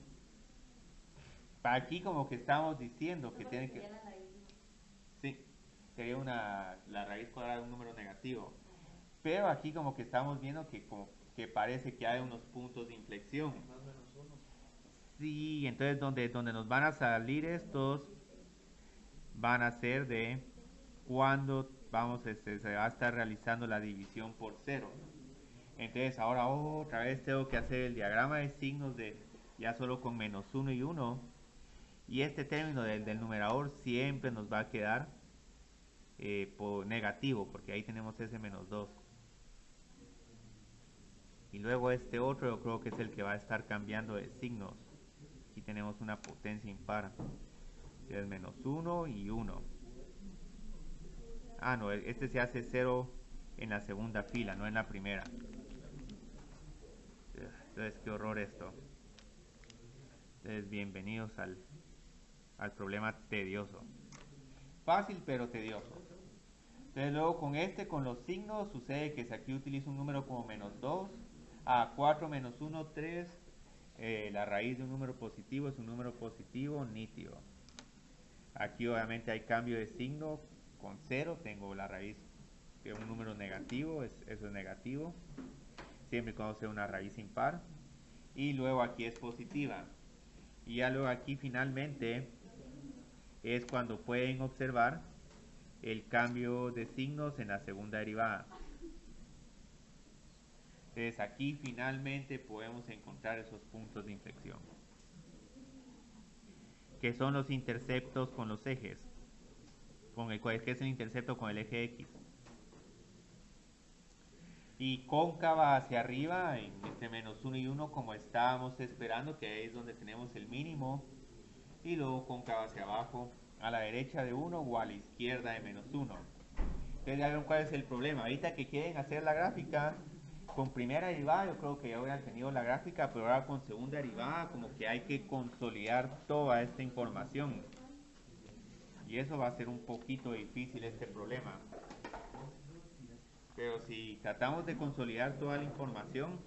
aquí como que estamos diciendo que tiene que... Sí, sería la raíz cuadrada de un número negativo. Pero aquí como que estamos viendo que parece que hay unos puntos de inflexión. Sí, entonces donde nos van a salir estos van a ser de cuando se va a estar realizando la división por 0. Entonces ahora otra vez tengo que hacer el diagrama de signos ya solo con menos 1 y 1. Y este término del numerador siempre nos va a quedar negativo, porque ahí tenemos ese menos 2. Y luego este otro yo creo que es el que va a estar cambiando de signos. Aquí tenemos una potencia impar. Es menos 1 y 1. No, este se hace 0 en la segunda fila, no en la primera. Entonces, qué horror esto. Entonces, bienvenidos al problema tedioso. Fácil, pero tedioso. Entonces, luego con los signos, sucede que si aquí utilizo un número como menos 2, 4 menos 1, 3, la raíz de un número positivo es un número positivo nítido. Aquí obviamente hay cambio de signo, con 0 tengo la raíz de un número negativo, eso es negativo, siempre y cuando sea una raíz impar. Y luego aquí es positiva. Y ya luego aquí finalmente es cuando pueden observar el cambio de signos en la segunda derivada. Entonces aquí finalmente podemos encontrar esos puntos de inflexión, que son los interceptos con los ejes, que es el intercepto con el eje X. Y cóncava hacia arriba, entre menos 1 y 1, como estábamos esperando, que ahí es donde tenemos el mínimo. Y luego cóncava hacia abajo, a la derecha de 1 o a la izquierda de menos 1. Entonces ya ven cuál es el problema. Ahorita que quieren hacer la gráfica, con primera derivada yo creo que ya hubieran tenido la gráfica, pero ahora con segunda derivada como que hay que consolidar toda esta información. Y eso va a ser un poquito difícil este problema. Pero si tratamos de consolidar toda la información,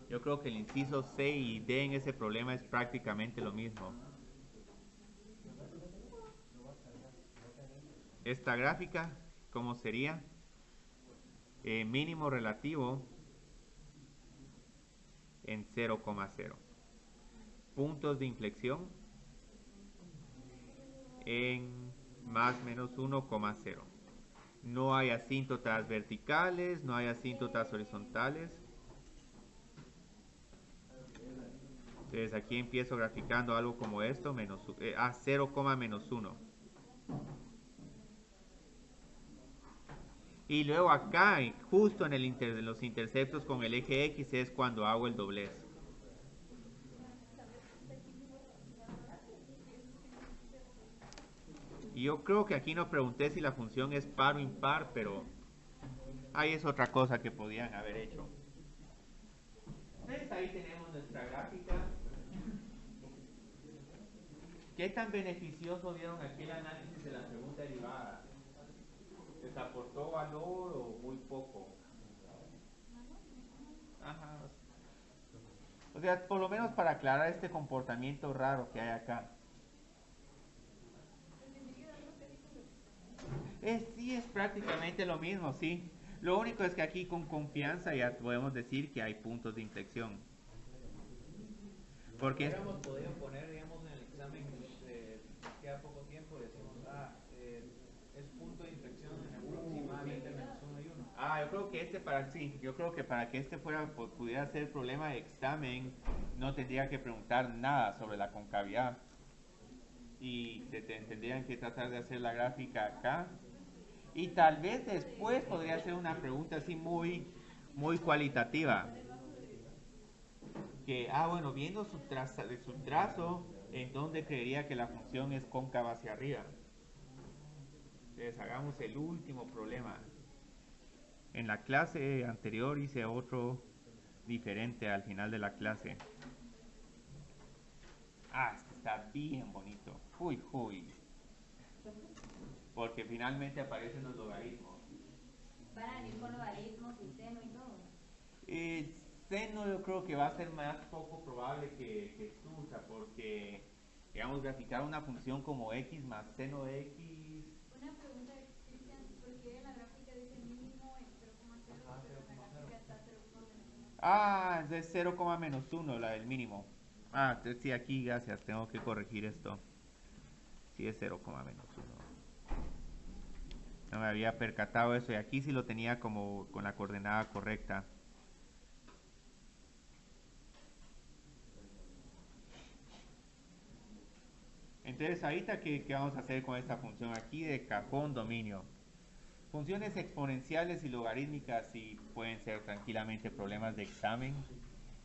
yo creo que el inciso C y D en ese problema es prácticamente lo mismo. Esta gráfica, ¿cómo sería? Mínimo relativo en 0,0. Puntos de inflexión en más menos 1,0. No hay asíntotas verticales, no hay asíntotas horizontales. Entonces aquí empiezo graficando algo como esto, 0, menos 1. Y luego acá, justo en los interceptos con el eje X, es cuando hago el doblez. Y yo creo que aquí no pregunté si la función es par o impar, pero ahí es otra cosa que podían haber hecho. Entonces ahí tenemos nuestra gráfica. ¿Qué tan beneficioso vieron aquí el análisis de la segunda derivada? ¿Les aportó valor o muy poco? Ajá. O sea, por lo menos para aclarar este comportamiento raro que hay acá. Sí, es prácticamente lo mismo, sí. Lo único es que aquí con confianza ya podemos decir que hay puntos de inflexión. Porque hubiéramos podido poner, digamos, en el examen, queda poco tiempo, decimos, es punto de inflexión en aproximadamente menos 1 y 1. yo creo que yo creo que para que este pudiera ser problema de examen, no tendría que preguntar nada sobre la concavidad. Y tendrían que tratar de hacer la gráfica acá. Y tal vez después podría ser una pregunta así muy, muy cualitativa. Que, bueno, viendo su trazo, ¿en dónde creería que la función es cóncava hacia arriba? Entonces hagamos el último problema. En la clase anterior hice otro diferente al final de la clase. Este está bien bonito. Uy. Porque finalmente aparecen los logaritmos. Van a venir con logaritmos y seno y todo. El seno yo creo que va a ser más poco probable que susa, porque, digamos, graficar una función como x más seno de x. Una pregunta, Cristian, ¿por qué en la gráfica dice mínimo en 0,0, pero en la gráfica está 0,1? Es 0, menos 1 la del mínimo. Entonces sí, aquí, gracias, tengo que corregir esto. Sí es 0, menos 1. No me había percatado eso y aquí sí lo tenía como con la coordenada correcta. Entonces ahorita, ¿qué vamos a hacer con esta función aquí de cajón dominio? Funciones exponenciales y logarítmicas sí pueden ser tranquilamente problemas de examen.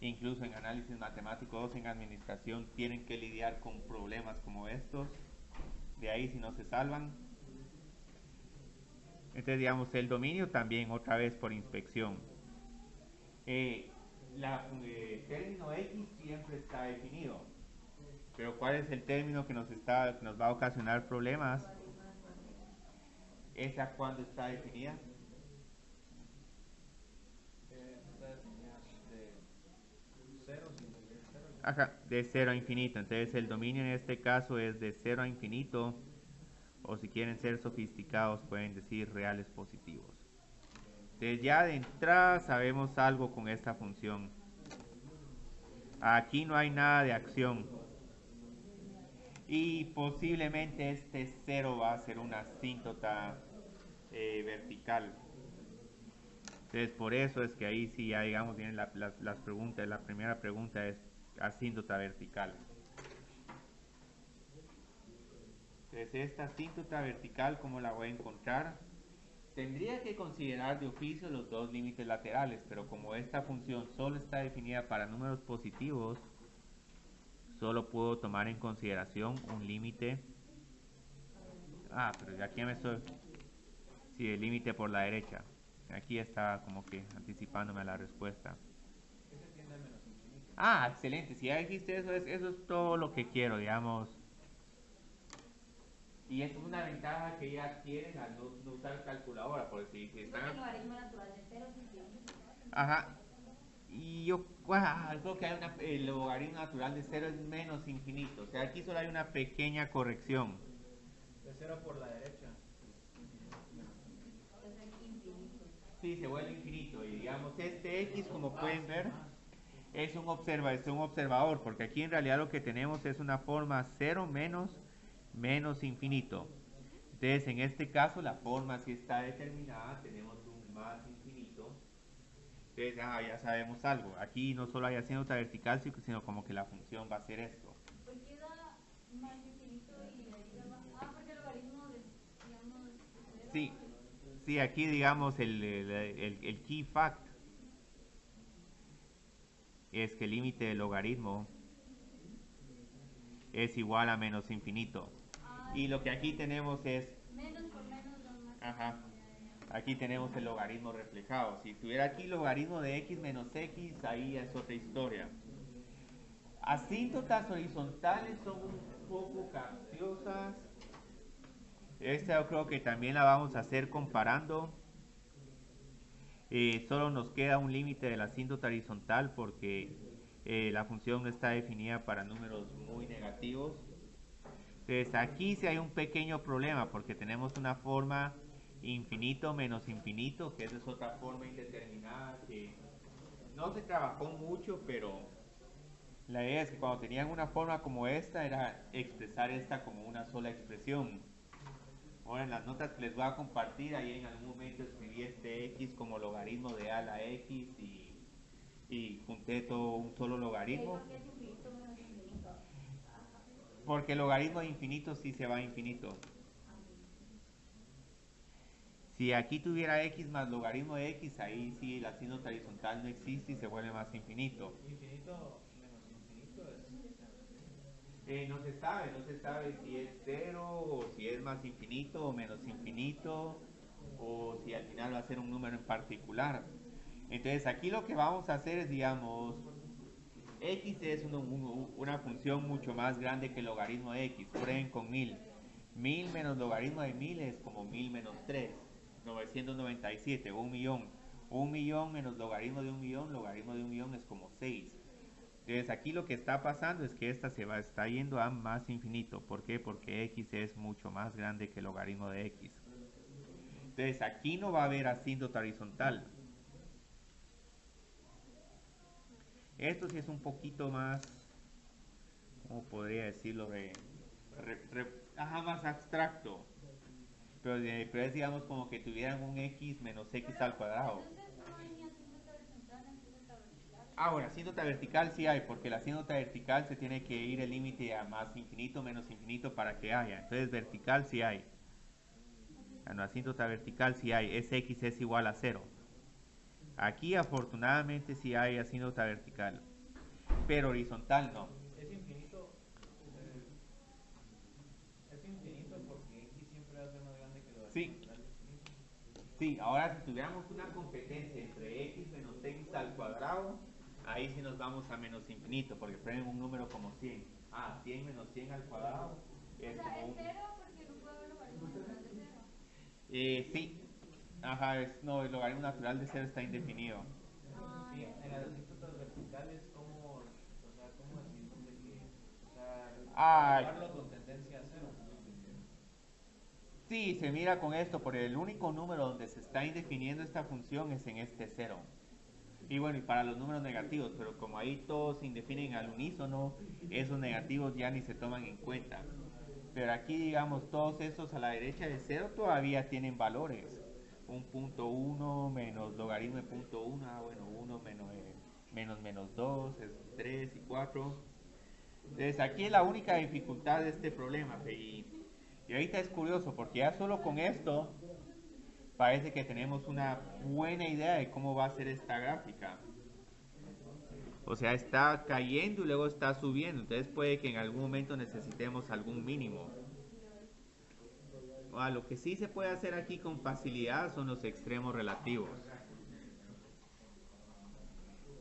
Incluso en análisis matemático 2 en administración tienen que lidiar con problemas como estos. De ahí si no se salvan. Entonces, digamos, el dominio también otra vez por inspección. El término x siempre está definido. Pero ¿cuál es el término que nos va a ocasionar problemas? ¿Esa cuándo está definida? De 0 a infinito. Entonces el dominio en este caso es de 0 a infinito, o si quieren ser sofisticados pueden decir reales positivos. Entonces ya de entrada sabemos algo con esta función. Aquí no hay nada de acción. Y posiblemente este 0 va a ser una asíntota vertical. Entonces por eso es que ahí sí ya digamos vienen las preguntas. La primera pregunta es asíntota vertical. Entonces esta asíntota vertical, ¿cómo la voy a encontrar? Tendría que considerar de oficio los dos límites laterales, pero como esta función solo está definida para números positivos, solo puedo tomar en consideración un límite. Pero aquí me estoy... Sí, el límite por la derecha. Aquí está como que anticipándome a la respuesta. Excelente. Si ya dijiste eso, eso es todo lo que quiero, digamos. Y es una ventaja que ya adquieren al no usar calculadora, porque si están... El logaritmo natural de 0 sí tiene. Y yo creo que el logaritmo natural de 0 es menos infinito. O sea, aquí solo hay una pequeña corrección. De 0 por la derecha. Sí, se vuelve infinito. Y digamos, este x, como pueden ver, es un observador, porque aquí en realidad lo que tenemos es una forma 0 menos infinito. Entonces, en este caso, la forma sí está determinada, tenemos un más infinito. Entonces, ya sabemos algo. Aquí no solo hay asíntota vertical, sino como que la función va a ser esto. ¿Por qué da más infinito y ahí da más? Porque el logaritmo de, digamos, de 0. Sí, aquí digamos el key fact es que el límite del logaritmo es igual a menos infinito. Y lo que aquí tenemos es, Menos por menos da más. ajá, aquí tenemos el logaritmo reflejado. Si tuviera aquí logaritmo de x menos x, ahí es otra historia. Asíntotas horizontales son un poco capciosas. Esta yo creo que también la vamos a hacer comparando. Solo nos queda un límite de la asíntota horizontal porque la función no está definida para números muy negativos. Entonces aquí sí hay un pequeño problema porque tenemos una forma infinito menos infinito, que esa es otra forma indeterminada que no se trabajó mucho, pero la idea es que cuando tenían una forma como esta era expresar esta como una sola expresión. Ahora en las notas que les voy a compartir, ahí en algún momento escribí este x como logaritmo de a a la x y junté todo un solo logaritmo. Porque el logaritmo de infinito sí se va a infinito. Si aquí tuviera x más logaritmo de x, ahí sí la asíntota horizontal no existe y se vuelve más infinito. Infinito menos infinito es... No se sabe si es 0 o si es más infinito o menos infinito o si al final va a ser un número en particular. Entonces aquí lo que vamos a hacer es, digamos, x es una función mucho más grande que el logaritmo de x. Prueben con 1000. 1000 menos logaritmo de 1000 es como 1000 menos 3. 997, 1.000.000. 1.000.000 menos logaritmo de 1.000.000, logaritmo de 1.000.000 es como 6. Entonces aquí lo que está pasando es que esta está yendo a más infinito. ¿Por qué? Porque x es mucho más grande que el logaritmo de x. Entonces aquí no va a haber asíntota horizontal. Esto sí es un poquito más, ¿cómo podría decirlo? Más abstracto. Pero es, digamos, como que tuvieran un x menos x al cuadrado. Entonces no hay ni asíntota horizontal ni asíntota vertical. Bueno, asíntota vertical sí hay, porque la asíntota vertical se tiene que ir el límite a más infinito menos infinito para que haya. Entonces vertical sí hay. La asíntota vertical sí hay, es x es igual a 0. Aquí afortunadamente sí hay asíntota vertical, pero horizontal no. Es infinito porque x siempre va a ser más grande que lo de Sí. Sí, ahora si tuviéramos una competencia entre x menos x al cuadrado, ahí sí nos vamos a menos infinito, porque ponen un número como 100. 100 menos 100 al cuadrado es O sea, como es un... 0 porque no puedo ver logaritmo natural de 0. Sí. No, el logaritmo natural de 0 está indefinido. Sí, en las asíntotas verticales, ¿cómo decimos de que, o sea, calcularlo con tendencia a 0? Sí, se mira con esto, por el único número donde se está indefiniendo esta función es en este 0. Y bueno, y para los números negativos, pero como ahí todos se indefinen al unísono, esos negativos ya ni se toman en cuenta. Pero aquí, digamos, todos estos a la derecha de 0 todavía tienen valores. Un punto 1 menos logaritmo de punto 1, 1 menos 2 es 3 y 4. Entonces aquí es la única dificultad de este problema. Y ahorita es curioso porque ya solo con esto parece que tenemos una buena idea de cómo va a ser esta gráfica. O sea, está cayendo y luego está subiendo. Entonces puede que en algún momento necesitemos algún mínimo. Lo que sí se puede hacer aquí con facilidad son los extremos relativos.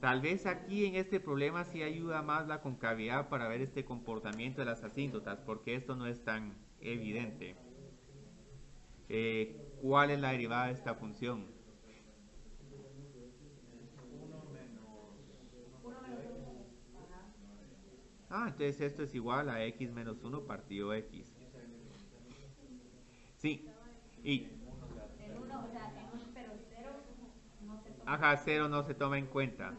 Tal vez aquí en este problema sí ayuda más la concavidad para ver este comportamiento de las asíntotas, porque esto no es tan evidente. ¿Cuál es la derivada de esta función? 1 menos 1 partido x. Entonces esto es igual a x menos 1 partido x. Sí. Y... El 1, o sea, pero 0 no se toma. 0 no se toma en cuenta.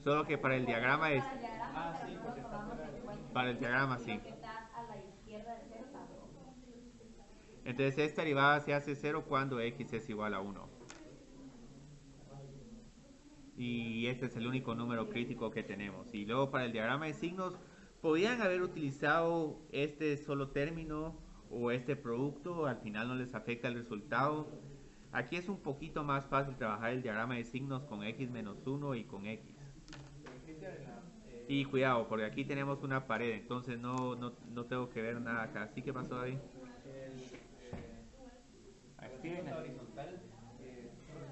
Solo que para el diagrama es... Para el diagrama, pero no lo tomamos en cuenta. Para el diagrama sí. Lo que está a la izquierda del 0 tampoco. Entonces esta derivada se hace 0 cuando x es igual a 1. Y este es el único número crítico que tenemos. Y luego para el diagrama de signos, podían haber utilizado este solo término o este producto, al final no les afecta el resultado. Aquí es un poquito más fácil trabajar el diagrama de signos con x menos 1 y con x. Cristian, Y cuidado, porque aquí tenemos una pared, entonces no tengo que ver nada acá. ¿Sí? ¿Qué pasó ahí? El punto horizontal,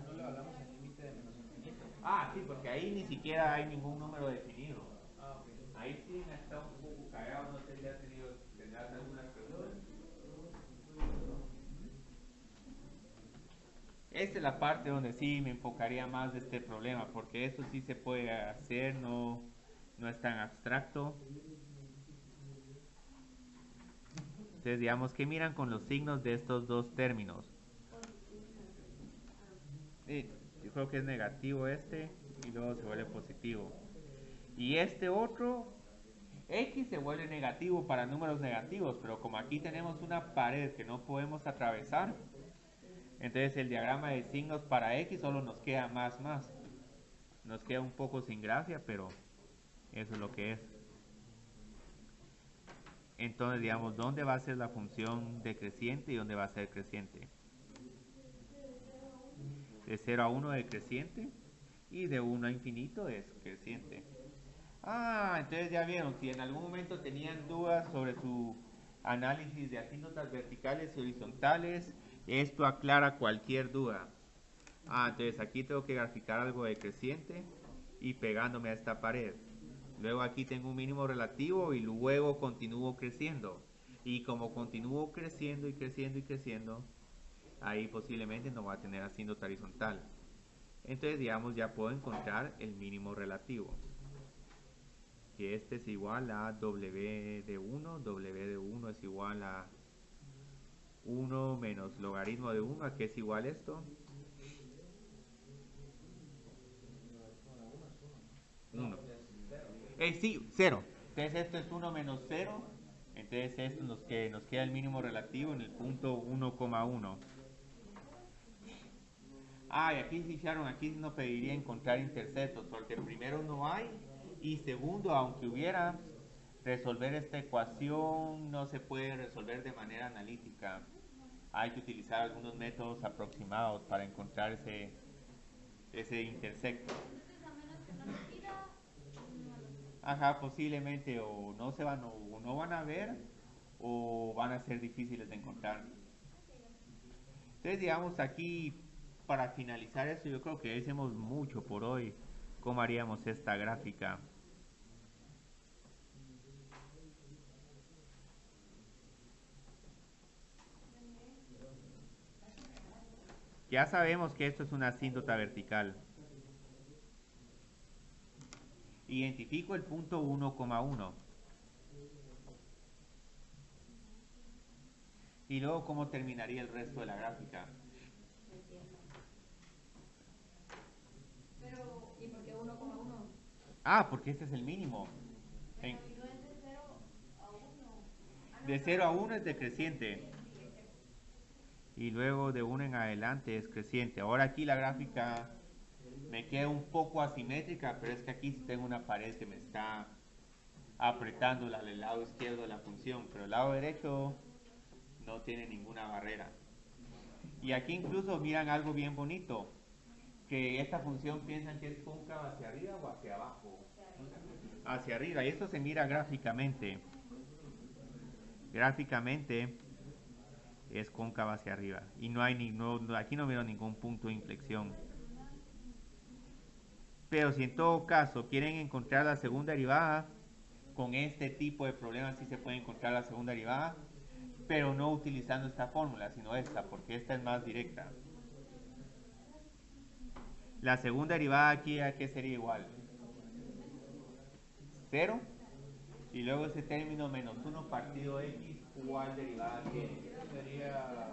no le hablamos al límite de menos infinito. Ah, sí, porque ahí ni siquiera hay ningún número definido. Ah, ok. Ahí sí está un poco cagado, no sé si tendrás alguna pregunta. Esta es la parte donde sí me enfocaría más de este problema, porque eso sí se puede hacer, no es tan abstracto. Entonces, digamos, ¿qué miran con los signos de estos dos términos? Yo creo que es negativo este y luego se vuelve positivo. Y este otro, X se vuelve negativo para números negativos, pero como aquí tenemos una pared que no podemos atravesar, entonces el diagrama de signos para X solo nos queda más. Nos queda un poco sin gracia, pero eso es lo que es. Entonces, digamos, ¿dónde va a ser la función decreciente y dónde va a ser creciente? De 0 a 1 decreciente y de 1 a infinito es creciente. Ah, entonces ya vieron, si en algún momento tenían dudas sobre su análisis de asíntotas verticales y horizontales, esto aclara cualquier duda. Ah, entonces aquí tengo que graficar algo decreciente y pegándome a esta pared. Luego aquí tengo un mínimo relativo y luego continúo creciendo. Y como continúo creciendo y creciendo y creciendo, ahí posiblemente no va a tener asíntota horizontal. Entonces, digamos, ya puedo encontrar el mínimo relativo. Que este es igual a W de 1. W de 1 es igual a 1 menos logaritmo de 1. ¿A qué es igual esto? 1. Sí, 0. Entonces esto es 1 menos 0. Entonces esto nos queda el mínimo relativo en el punto 1,1. Ah, y aquí fijaron, aquí no pediría encontrar interceptos, porque primero no hay, y segundo, aunque hubiera, resolver esta ecuación no se puede resolver de manera analítica. Hay que utilizar algunos métodos aproximados para encontrar ese intersecto. Entonces, a menos que no lo pida, no lo sé. Ajá, posiblemente o no van a ver o van a ser difíciles de encontrar. Entonces, digamos, aquí para finalizar esto, yo creo que hicimos mucho por hoy. ¿Cómo haríamos esta gráfica? Ya sabemos que esto es una asíntota vertical. Identifico el punto 1,1. Y luego, ¿cómo terminaría el resto de la gráfica? Pero, ¿y por qué 1,1? Ah, porque este es el mínimo. Pero, ¿y no es de 0 a 1? De 0 a 1 es decreciente. Y luego de 1 en adelante es creciente. Ahora aquí la gráfica me queda un poco asimétrica, pero es que aquí sí tengo una pared que me está apretando al lado izquierdo de la función, pero el lado derecho no tiene ninguna barrera. Y aquí incluso miran algo bien bonito, que esta función piensan que es cóncava hacia arriba o hacia abajo. Hacia arriba, y esto se mira gráficamente. Gráficamente es cóncava hacia arriba. Y aquí no veo ningún punto de inflexión. Pero si en todo caso quieren encontrar la segunda derivada, con este tipo de problemas sí se puede encontrar la segunda derivada, pero no utilizando esta fórmula, sino esta, porque esta es más directa. La segunda derivada aquí, ¿a qué sería igual? 0. Y luego ese término menos 1 partido x, ¿cuál derivada tiene? Sería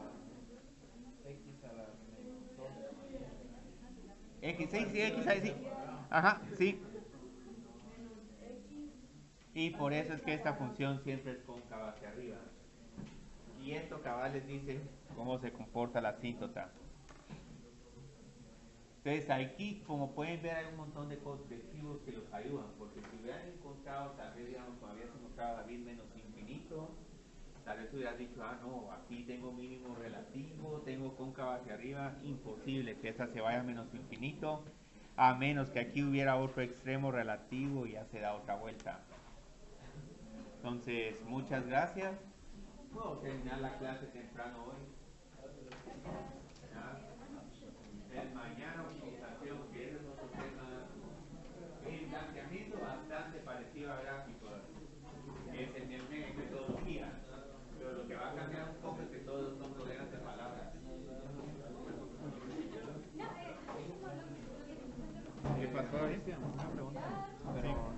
x a la menos 2. X, sí, X ahí sí. Ajá, sí. Y por eso es que esta función siempre es cóncava hacia arriba. Y esto cabal les dice cómo se comporta la asíntota. Entonces aquí, como pueden ver, hay un montón de cubos que los ayudan, porque si hubieran encontrado, tal vez, digamos, como habías encontrado David menos infinito, tal vez hubieras dicho, ah, no, aquí tengo mínimo relativo, tengo cóncava hacia arriba, imposible que esta se vaya a menos infinito. a menos que aquí hubiera otro extremo relativo y ya se da otra vuelta. Entonces, muchas gracias. Puedo terminar la clase temprano hoy. El mañana optimización, que es otro tema. El planteamiento bastante parecido a gráficos, que es el de metodología, pero lo que va a cambiar un poco es que todos son problemas de palabras. ¿Qué pasó ahí? Una pregunta, pero